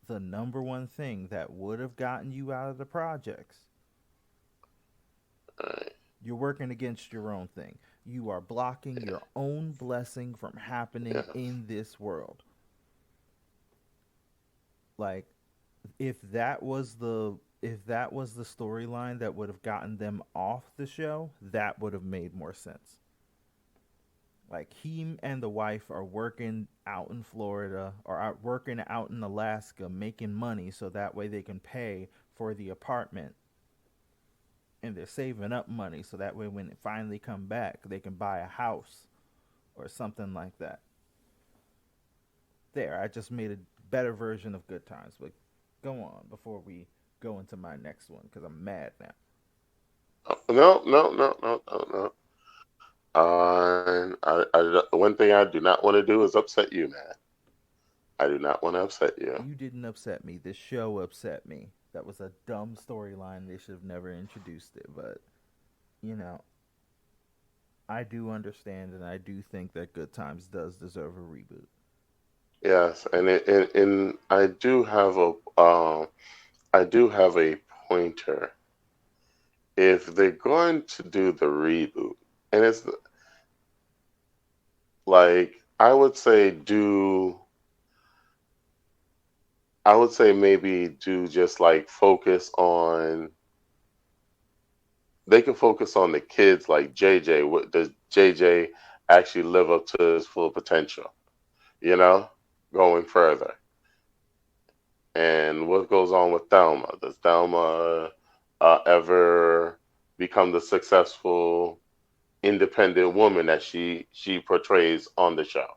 S1: the number one thing that would have gotten you out of the projects.
S2: Right.
S1: You're working against your own thing. You are blocking
S2: Yeah.
S1: your own blessing from happening
S2: Yes.
S1: in this world. Like, if that was the storyline that would have gotten them off the show, that would have made more sense. Like, he and the wife are working out in Florida or out working out in Alaska, making money so that way they can pay for the apartment, and they're saving up money so that way when it finally come back, they can buy a house or something like that. There, I just made a better version of Good Times, but go on before we go into my next one because I'm mad now.
S2: No, no, no, no, no, no. One thing I do not want to do is upset you, man. I do not want to upset you.
S1: You didn't upset me. This show upset me. That was a dumb storyline. They should have never introduced it. But, you know, I do understand and I do think that Good Times does deserve a reboot.
S2: Yes, and I do have a pointer. If they're going to do the reboot, and it's like I would say maybe do just like focus on they can focus on the kids like JJ. What does JJ actually live up to his full potential? You know, going further. And what goes on with Thelma? Does Thelma ever become the successful? independent woman that she portrays on the show.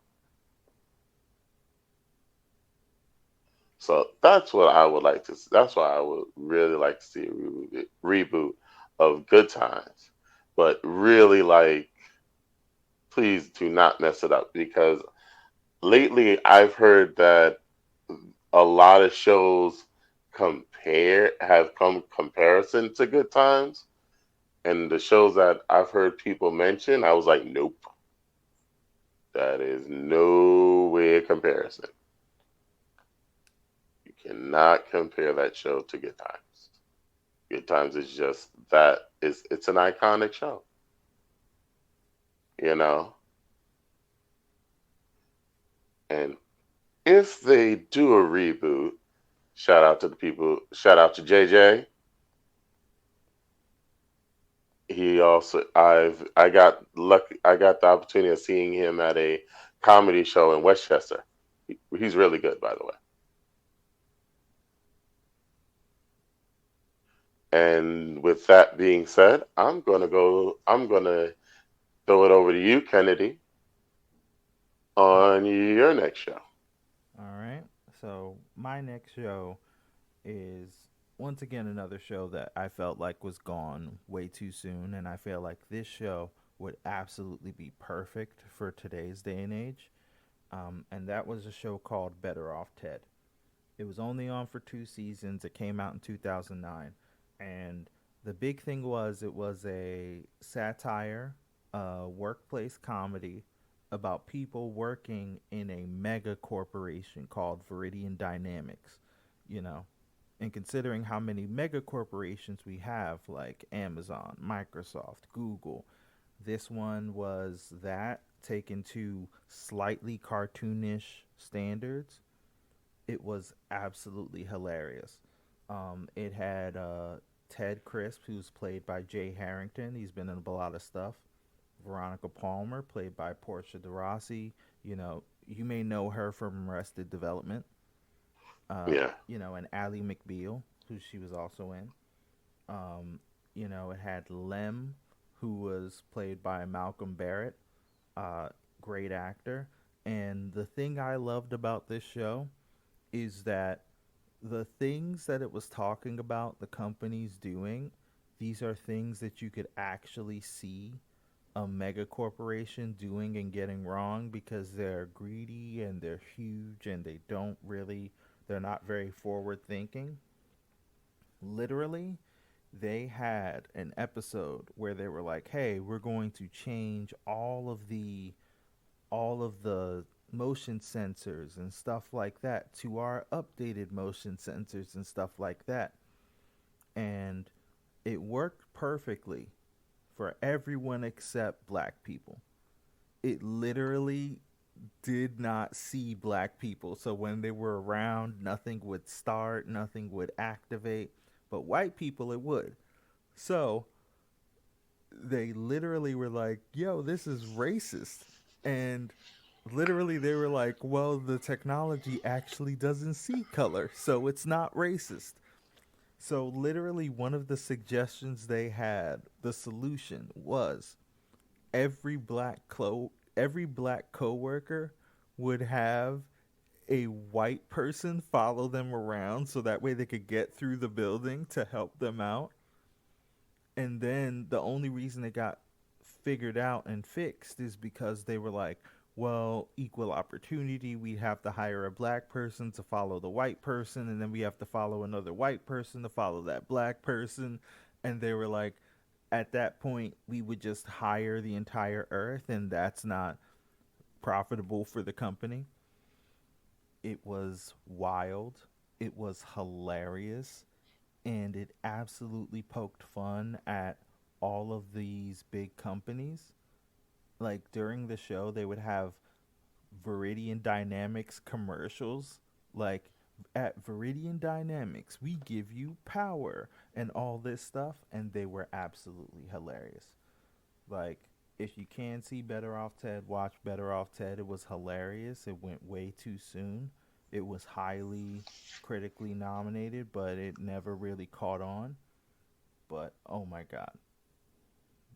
S2: So that's what I would like to. That's why I would really like to see a reboot of Good Times, but really like, please do not mess it up because lately I've heard that a lot of shows compare have come comparison to Good Times, and the shows that I've heard people mention, I was like, nope, that is no way a comparison. You cannot compare that show to Good Times. Good Times is just that is it's an iconic show, you know. And if they do a reboot, shout out to the people, shout out to JJ. He also I got lucky I got the opportunity of seeing him at a comedy show in Westchester. He's really good, by the way. And with that being said, I'm gonna throw it over to you, Kennedy, on your next show.
S1: All right. So my next show is once again another show that I felt like was gone way too soon, and I feel like this show would absolutely be perfect for today's day and age. And that was a show called Better Off Ted. It was only on for 2 seasons. It came out in 2009, and the big thing was it was a satire, workplace comedy about people working in a mega corporation called Viridian Dynamics. You know, and considering how many mega corporations we have, like Amazon, Microsoft, Google, this one was that taken to slightly cartoonish standards. It was absolutely hilarious. It had Ted Crisp, who's played by Jay Harrington. He's been in a lot of stuff. Veronica Palmer, played by Portia de Rossi. You know, you may know her from Arrested Development.
S2: Yeah,
S1: And Ally McBeal, who she was also in. It had Lem, who was played by Malcolm Barrett, uh, great actor. And the thing I loved about this show is that the things that it was talking about the companies doing, these are things that you could actually see a mega corporation doing and getting wrong because they're greedy and they're huge and they're not very forward thinking. Literally, they had an episode where they were like, "Hey, we're going to change all of the motion sensors and stuff like that to our updated motion sensors and stuff like that." And it worked perfectly for everyone except black people. It literally did not see black people. So when they were around, nothing would start, nothing would activate. But white people, it would. So they literally were like, yo, this is racist. And literally they were like, well, the technology actually doesn't see color, so it's not racist. So literally one of the suggestions they had, the solution was every black coworker would have a white person follow them around so that way they could get through the building to help them out. And then the only reason it got figured out and fixed is because they were like, well, equal opportunity, we have to hire a black person to follow the white person, and then we have to follow another white person to follow that black person. And they were like, at that point, we would just hire the entire earth, and that's not profitable for the company. It was wild. It was hilarious. And it absolutely poked fun at all of these big companies. Like during the show, they would have Viridian Dynamics commercials. Like, at Viridian Dynamics, we give you power and all this stuff. And they were absolutely hilarious. Like, if you can see Better Off Ted, watch Better Off Ted. It was hilarious. It went way too soon. It was highly critically nominated, but it never really caught on. But oh my god,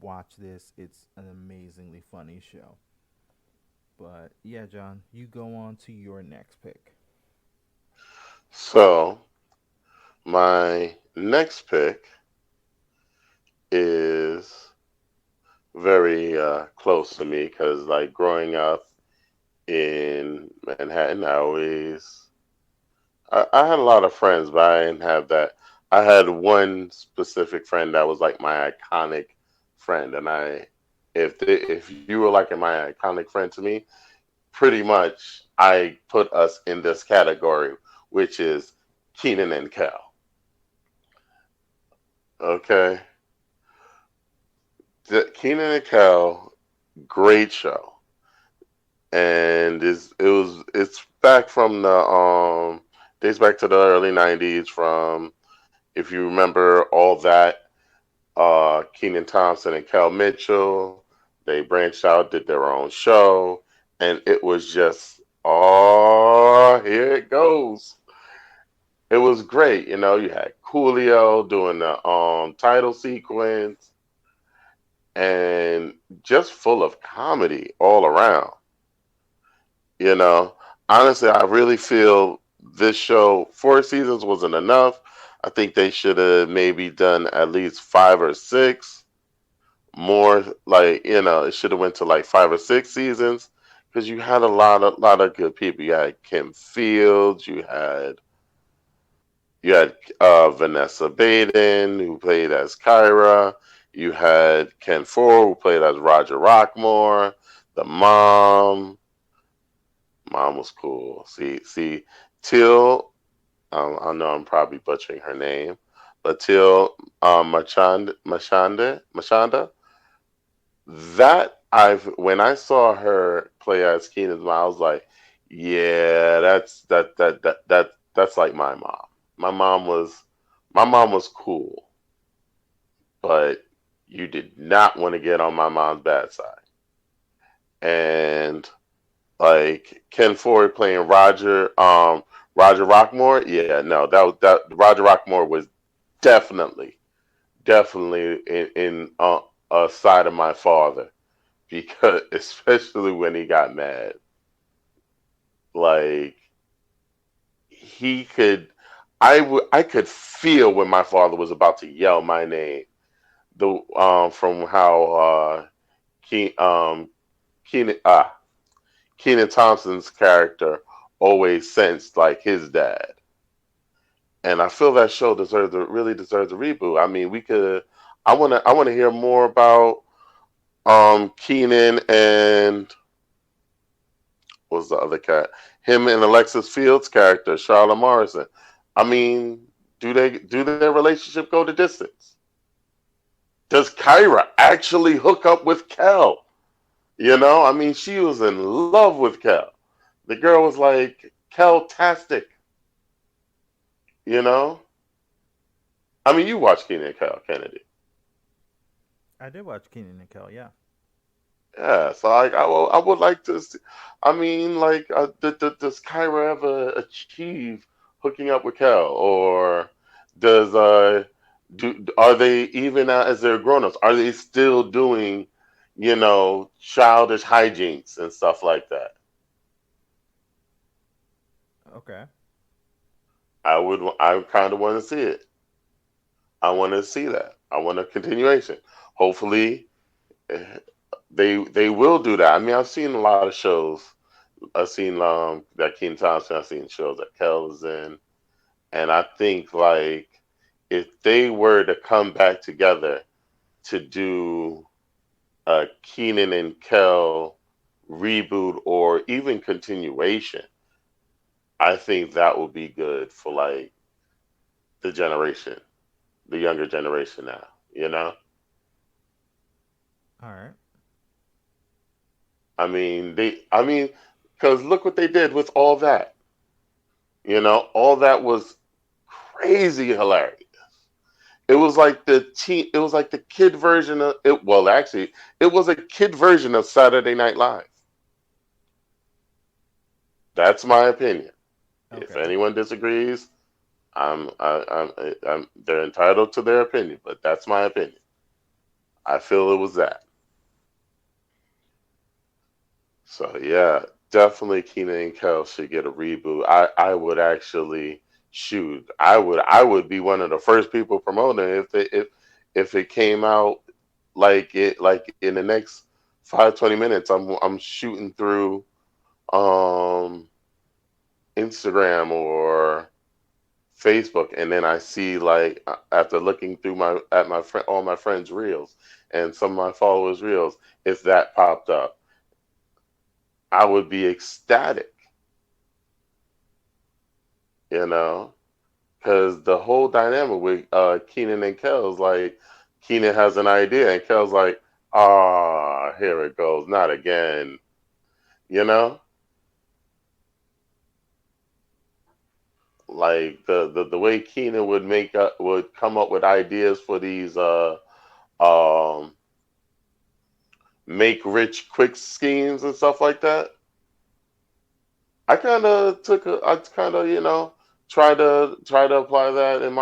S1: watch this. It's an amazingly funny show. But yeah, John, you go on to your next pick.
S2: So my next pick is very close to me because, like, growing up in Manhattan, I had a lot of friends, but I didn't have that. I had one specific friend that was like my iconic friend, and if you were like my iconic friend to me, pretty much I put us in this category, which is Keenan and Kel. Okay, Keenan and Kel, great show, and it's back from the dates back to the early '90s. From, if you remember all that, Keenan Thompson and Kel Mitchell, they branched out, did their own show, and it was just, oh, here it goes. It was great. You had Coolio doing the title sequence, and just full of comedy all around. You know, Honestly, I really feel this show, 4 seasons wasn't enough. I think they should have maybe done at least 5 or 6 more. Like, it should have went to like 5 or 6 seasons because you had a lot of good people. You had Kim Fields, you had Vanessa Baden, who played as Kyra. You had Ken Ford, who played as Roger Rockmore. The mom was cool. See, Till. I know I'm probably butchering her name, but Till Machanda. That I've when I saw her play as Keenan's mom, I was like, yeah, that's like my mom. My mom was my mom was cool, but you did not want to get on my mom's bad side. And like Ken Ford playing Roger Rockmore, yeah, no, that Roger Rockmore was definitely definitely in a side of my father, because especially when he got mad, like he could, I could feel when my father was about to yell my name. The From how Keen, Keenan Keenan Thompson's character always sensed like his dad, and I feel that show really deserves a reboot. I mean, we could. I want to hear more about Keenan and what was the other cat? Him and Alexis Fields' character, Charlotte Morrison. I mean, do their relationship go the distance? Does Kyra actually hook up with Kel? I mean, she was in love with Kel. The girl was like Kel-tastic, you know? I mean, you watch Keenan and Kel, Kennedy.
S1: I did watch Keenan and Kel. Yeah.
S2: Yeah, so I would like to see, I mean, like, does Kyra ever achieve hooking up with Kel? Or does, are they, even as they're grown-ups, are they still doing, childish hijinks and stuff like that?
S1: Okay.
S2: I kind of want to see it. I want to see that. I want a continuation. Hopefully, eh, they will do that. I mean, I've seen a lot of shows. I've seen that Keenan Thompson. I've seen shows that Kel's in, and I think, like, if they were to come back together to do a Keenan and Kel reboot or even continuation, I think that would be good for, like, the generation, the younger generation now. You know,
S1: All right.
S2: I mean, because look what they did with all that. All that was crazy hilarious. It was like the kid version of it. Well, actually, it was a kid version of Saturday Night Live. That's my opinion. If
S1: Okay.
S2: anyone disagrees, they're entitled to their opinion, but that's my opinion. I feel it was that. So yeah, definitely Keenan and Kel should get a reboot. I would actually shoot. I would be one of the first people promoting it if it came out like in the next 5-20 minutes. I'm shooting through um Instagram or Facebook, and then I see like after looking through my at my friend all my friends' reels and some of my followers' reels, if that popped up, I would be ecstatic, you know, because the whole dynamic with Keenan and Kel's like Keenan has an idea and Kel's like, ah, here it goes, not again, you know, like the way Keenan would come up with ideas for these um make rich quick schemes and stuff like that. I kind of try to apply that in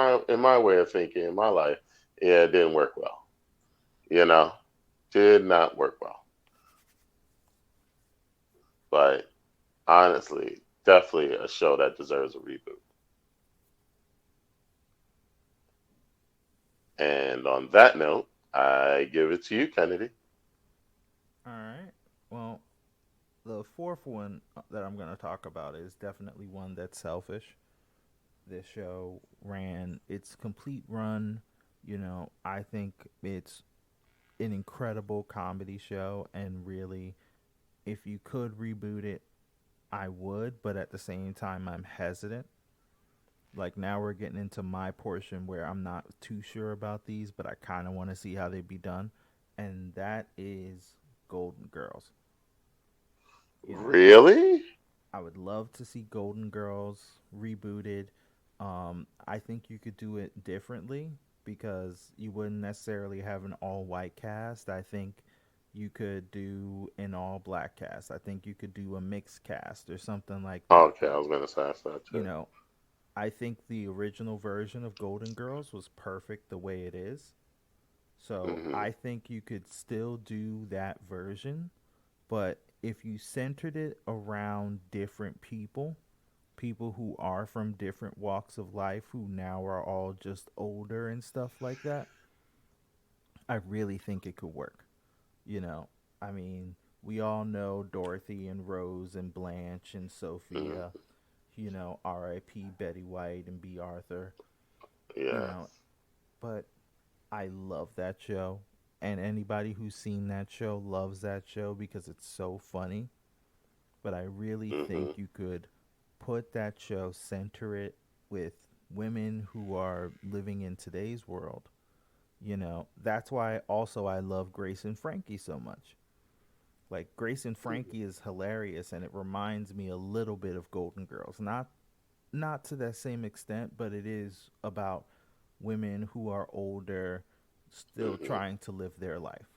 S2: my way of thinking in my life. Yeah, it didn't work well. You know, did not work well. But honestly, definitely a show that deserves a reboot. And on that note, I give it to you, Kennedy.
S1: All right. Well, the fourth one that I'm going to talk about is definitely one that's selfish. This show ran its complete run. I think it's an incredible comedy show, and really, if you could reboot it, I would, but at the same time, I'm hesitant. Like, now we're getting into my portion where I'm not too sure about these, but I kind of want to see how they be done, and that is Golden Girls. You know,
S2: Really?
S1: I would love to see Golden Girls rebooted. I think you could do it differently because you wouldn't necessarily have an all white cast. I think you could do an all black cast. I think you could do a mixed cast or something like that.
S2: Okay, I was gonna say that
S1: You
S2: too.
S1: know, I think the original version of Golden Girls was perfect the way it is. So
S2: Hmm.
S1: I think you could still do that version, but if you centered it around different people who are from different walks of life who now are all just older and stuff like that, I really think it could work. You know, I mean, we all know Dorothy and Rose and Blanche and Sophia,
S2: Hmm.
S1: R.I.P. Betty White and B. Arthur, you
S2: Yeah.
S1: know, but I love that show. And anybody who's seen that show loves that show because it's so funny. But I really think
S2: Hmm.
S1: you could put that show, center it with women who are living in today's world. That's why also I love Grace and Frankie so much. Like, Grace and Frankie is hilarious, and it reminds me a little bit of Golden Girls. Not to that same extent, but it is about women who are older still
S2: Hmm.
S1: trying to live their life.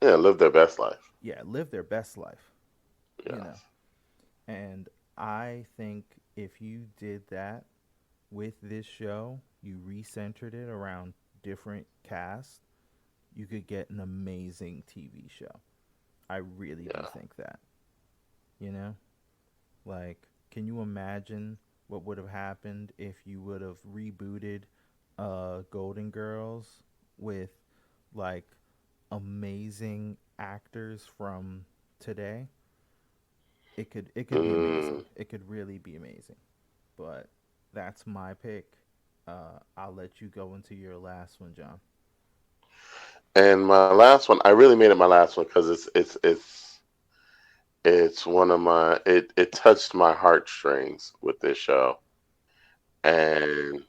S2: Yeah, live their best life.
S1: Yeah, live their best life, you know.
S2: Yes.
S1: And I think if you did that with this show, you recentered it around different casts, you could get an amazing TV show. I really do
S2: Yeah.
S1: think that. You know? Like, can you imagine what would have happened if you would have rebooted Golden Girls with like amazing actors from today? It could be amazing.
S2: Mm.
S1: It could really be amazing. But that's my pick. I'll let you go into your last one, John.
S2: And my last one, I really made it my last one because it's one of my it touched my heartstrings with this show, and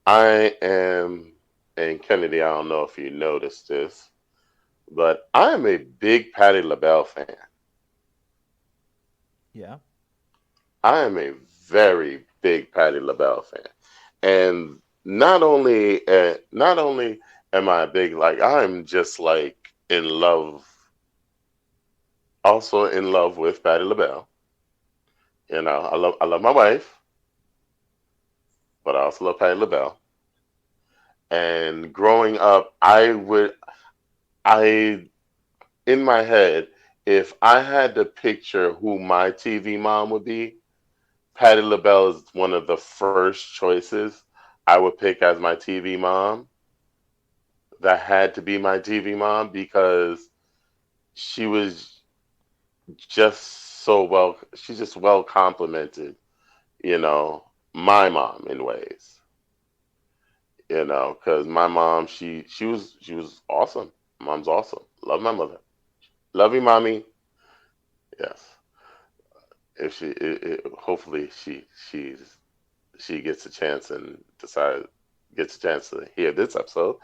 S2: I am and Kennedy. I don't know if you noticed this, but I am a big Patti LaBelle fan.
S1: Yeah.
S2: I am a very big Patti LaBelle fan, and not only am I big, like I'm just like in love, also in love with Patti LaBelle. I love my wife, but I also love Patti LaBelle. And growing up, I in my head, if I had to picture who my TV mom would be, Patti LaBelle is one of the first choices I would pick as my TV mom. That had to be my TV mom because she was just so well. She's just well complimented, you know, my mom in ways, because my mom, she was awesome. Mom's awesome. Love my mother. Love you, mommy. Yes. If hopefully she gets a chance and gets a chance to hear this episode.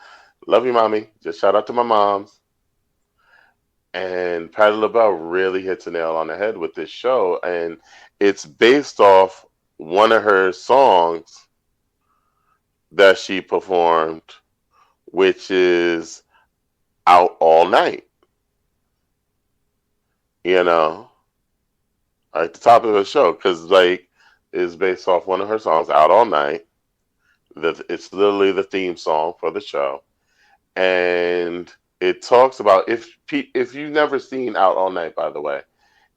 S2: Love you, mommy. Just shout out to my moms. And Patti LaBelle really hits a nail on the head with this show, and it's based off one of her songs that she performed, which is "Out All Night." You know, at the top of the show, because like is based off one of her songs, "Out All Night." It's literally the theme song for the show, and it talks about if you've never seen Out All Night, by the way,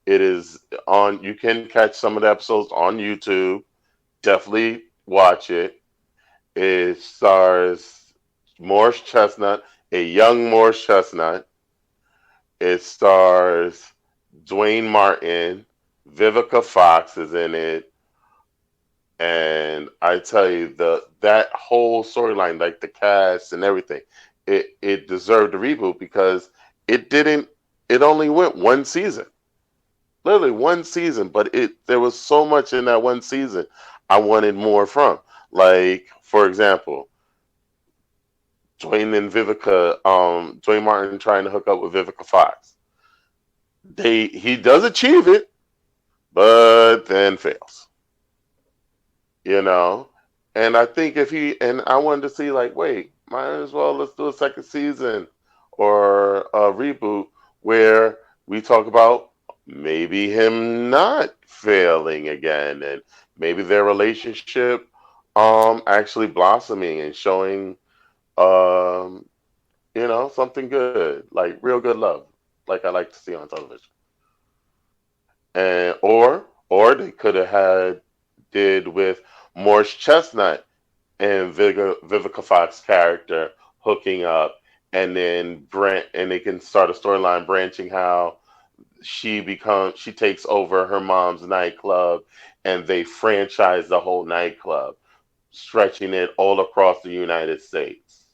S2: it is on. You can catch some of the episodes on YouTube. Definitely watch it. It stars Morris Chestnut, a young Morris Chestnut. It stars Dwayne Martin. Vivica Fox is in it. And I tell you, that whole storyline, like the cast and everything, it deserved a reboot because it didn't. It only went one season, literally one season, but there was so much in that one season I wanted more from. Like for example, Dwayne Martin trying to hook up with Vivica Fox. He does achieve it, but then fails. you know. And I think I wanted to see like, wait, might as well let's do a second season or a reboot where we talk about maybe him not failing again and maybe their relationship actually blossoming and showing um something good, like real good love, like I like to see on television. And or they could have had did with Morris Chestnut and Vivica Fox character hooking up, and then they can start a storyline branching how she takes over her mom's nightclub, and they franchise the whole nightclub, stretching it all across the United States.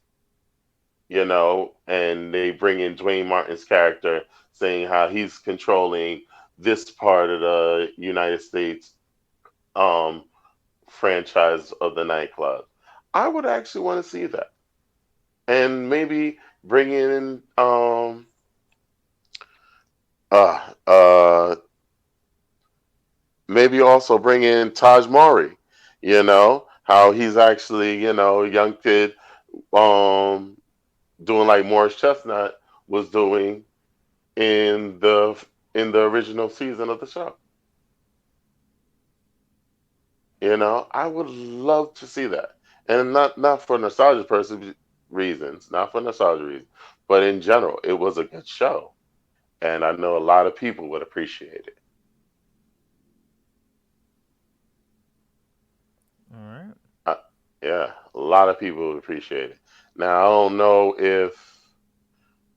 S2: And they bring in Dwayne Martin's character, saying how he's controlling this part of the United States um, franchise of the nightclub. I would actually want to see that, and maybe bring in uh uh maybe also bring in Taj Mowry. How he's actually a young kid um doing like Morris Chestnut was doing in the original season of the show. I would love to see that, and not for reasons, not for nostalgia reasons, but in general, it was a good show, and I know a lot of people would appreciate it.
S1: All right.
S2: Uh, yeah, a lot of people would appreciate it. Now I don't know if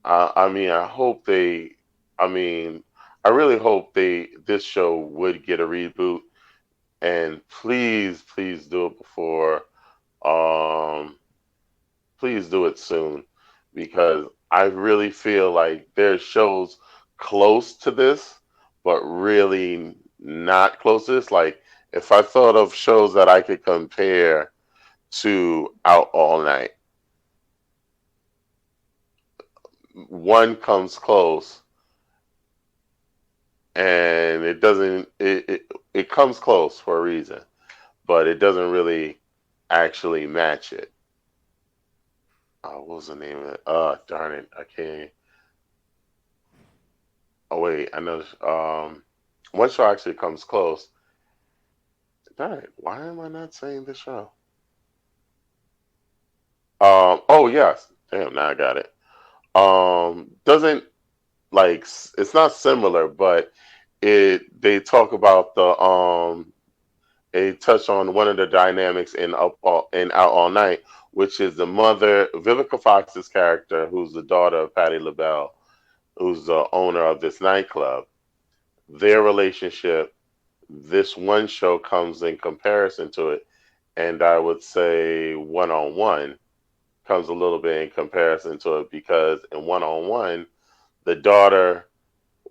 S2: I mean I hope they, I mean I really hope this show would get a reboot, and please do it before um please do it soon, because I really feel like there's shows close to this, but really not close to this. Like if I thought of shows that I could compare to Out All Night, one comes close, and it doesn't. It comes close for a reason, but it doesn't really actually match it. What was the name of it? Darn it, I can't. Oh wait, I know. One show actually comes close. Darn it, why am I not saying this show? Oh yes, damn, now I got it. Doesn't like it's not similar, but it they talk about the they touch on one of the dynamics in Out All Night, which is the mother Vivica Fox's character, who's the daughter of Patti LaBelle, who's the owner of this nightclub. Their relationship, this one show comes in comparison to it, and I would say One on One comes a little bit in comparison to it because in One on One, the daughter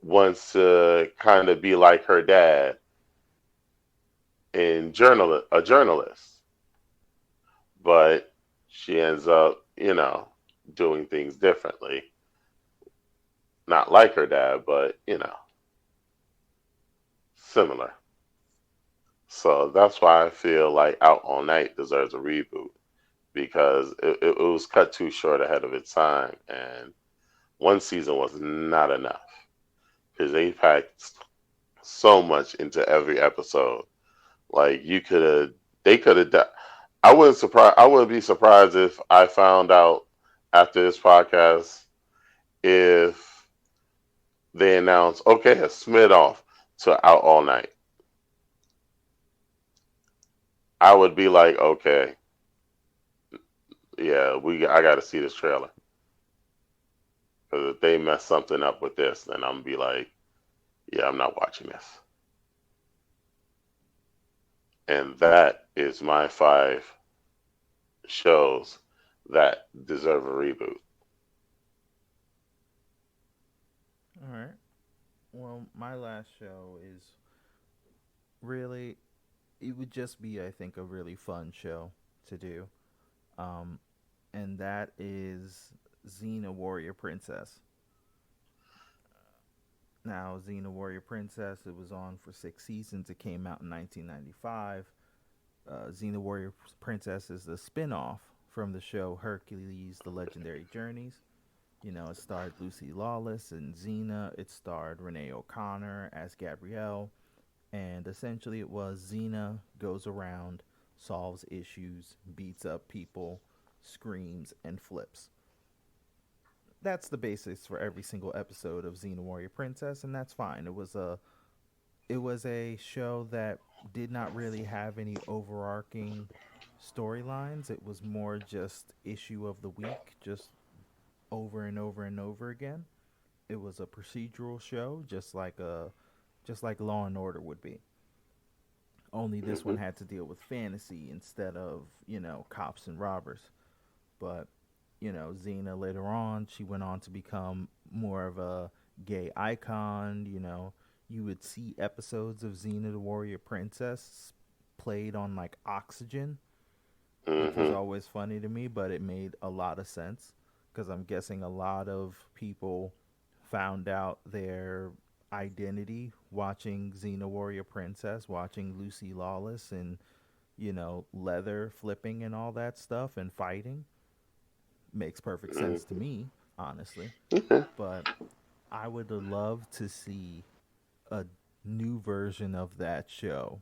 S2: wants to kind of be like her dad in a journalist, but she ends up, doing things differently. Not like her dad, but similar. So that's why I feel like Out All Night deserves a reboot because it was cut too short ahead of its time, and one season was not enough because they packed so much into every episode. Like they could have done. I wouldn't be surprised if I found out after this podcast if they announced, okay, a Smith off to Out All Night. I would be like, okay, yeah, I got to see this trailer because if they mess something up with this, then I'm gonna be like, yeah, I'm not watching this. And that is my 5 shows that deserve a reboot.
S1: All right. Well, my last show is really, it would just be, I think, a really fun show to do. Um, and that is Xena Warrior Princess. Now, Xena Warrior Princess, it was on for 6 seasons. It came out in 1995. Xena Warrior Princess is the spin off from the show Hercules The Legendary Journeys. You know, it starred Lucy Lawless and Xena. It starred Renee O'Connor as Gabrielle. And essentially, it was Xena goes around, solves issues, beats up people, screams, and flips. That's the basis for every single episode of Xena Warrior Princess, and that's fine. It was a show that did not really have any overarching storylines. It was more just issue of the week, just over and over and over again. It was a procedural show, just like Law and Order would be. Only this one
S2: Hmm.
S1: had to deal with fantasy instead of cops and robbers. But Xena later on, she went on to become more of a gay icon. You would see episodes of Xena the Warrior Princess played on like Oxygen, which was
S2: Hmm.
S1: always funny to me, but it made a lot of sense because I'm guessing a lot of people found out their identity watching Xena Warrior Princess, watching Lucy Lawless and leather flipping and all that stuff and fighting. Makes perfect sense to me, honestly.
S2: Hmm.
S1: But I would love to see a new version of that show,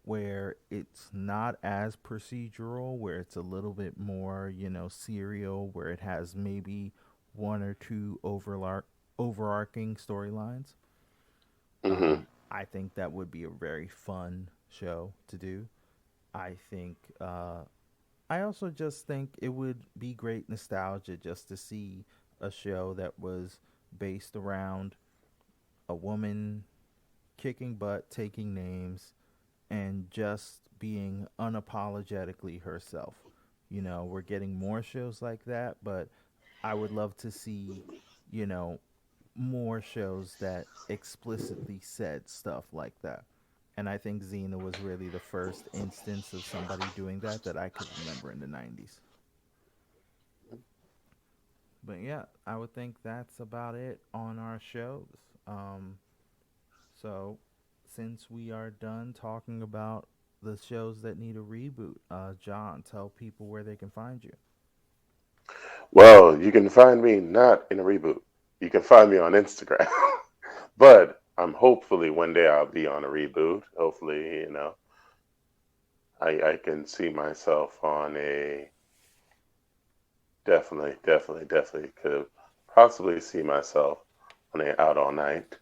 S1: where it's not as procedural, where it's a little bit more, serial, where it has maybe one or two overarching storylines.
S2: Hmm.
S1: I think that would be a very fun show to do. I think, I also just think it would be great nostalgia just to see a show that was based around a woman kicking butt, taking names, and just being unapologetically herself. We're getting more shows like that, but I would love to see, you know, more shows that explicitly said stuff like that. And I think Xena was really the first instance of somebody doing that I could remember in the 90s. But yeah, I would think that's about it on our shows. Um, so, since we are done talking about the shows that need a reboot, John, tell people where they can find you.
S2: Well, you can find me not in a reboot. You can find me on Instagram, but I'm hopefully one day I'll be on a reboot. Hopefully, I can see myself on Definitely, definitely, definitely could possibly see myself on a Out All Night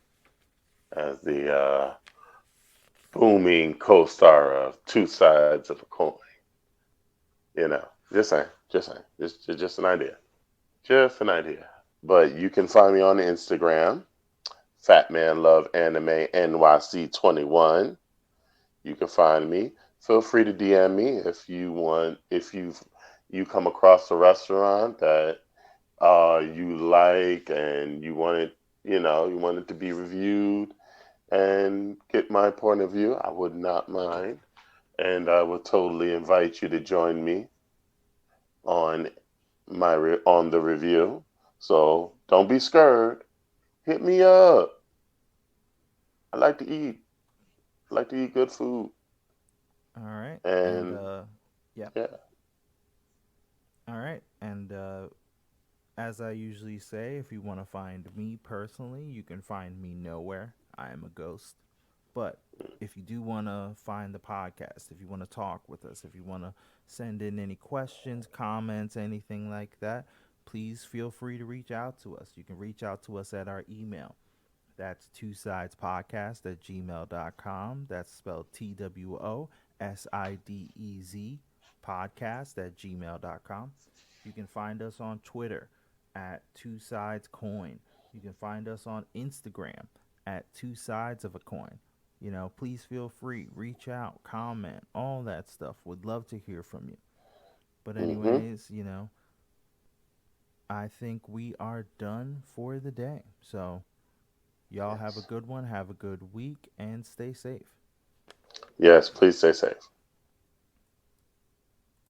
S2: as the booming co-star of Two Sides of a Coin. You know, just saying, just an idea, just an idea. But you can find me on Instagram, Fat Man Love Anime NYC 21. You can find me. Feel free to DM me if you want. If you come across a restaurant that you like and you want it, you want it to be reviewed and get my point of view, I would not mind, and I would totally invite you to join me on on the review. So don't be scared. Hit me up. I like to eat. I like to eat good food.
S1: All right. And
S2: And
S1: yeah.
S2: yeah.
S1: All right. And as I usually say, if you want to find me personally, you can find me nowhere. I am a ghost. But if you do want to find the podcast, if you want to talk with us, if you want to send in any questions, comments, anything like that, please feel free to reach out to us. You can reach out to us at our email. That's two sides podcast at gmail.com. That's spelled TWOSIDEZ podcast at gmail.com. You can find us on Twitter at Two Sides Coin. You can find us on Instagram at Two Sides of a Coin. Please feel free, reach out, comment, all that stuff. Would love to hear from you. But
S2: Mm-hmm.
S1: anyways, I think we are done for the day. So y'all have a
S2: Yes.
S1: good one, have a good week, and stay safe.
S2: Yes. Please stay safe.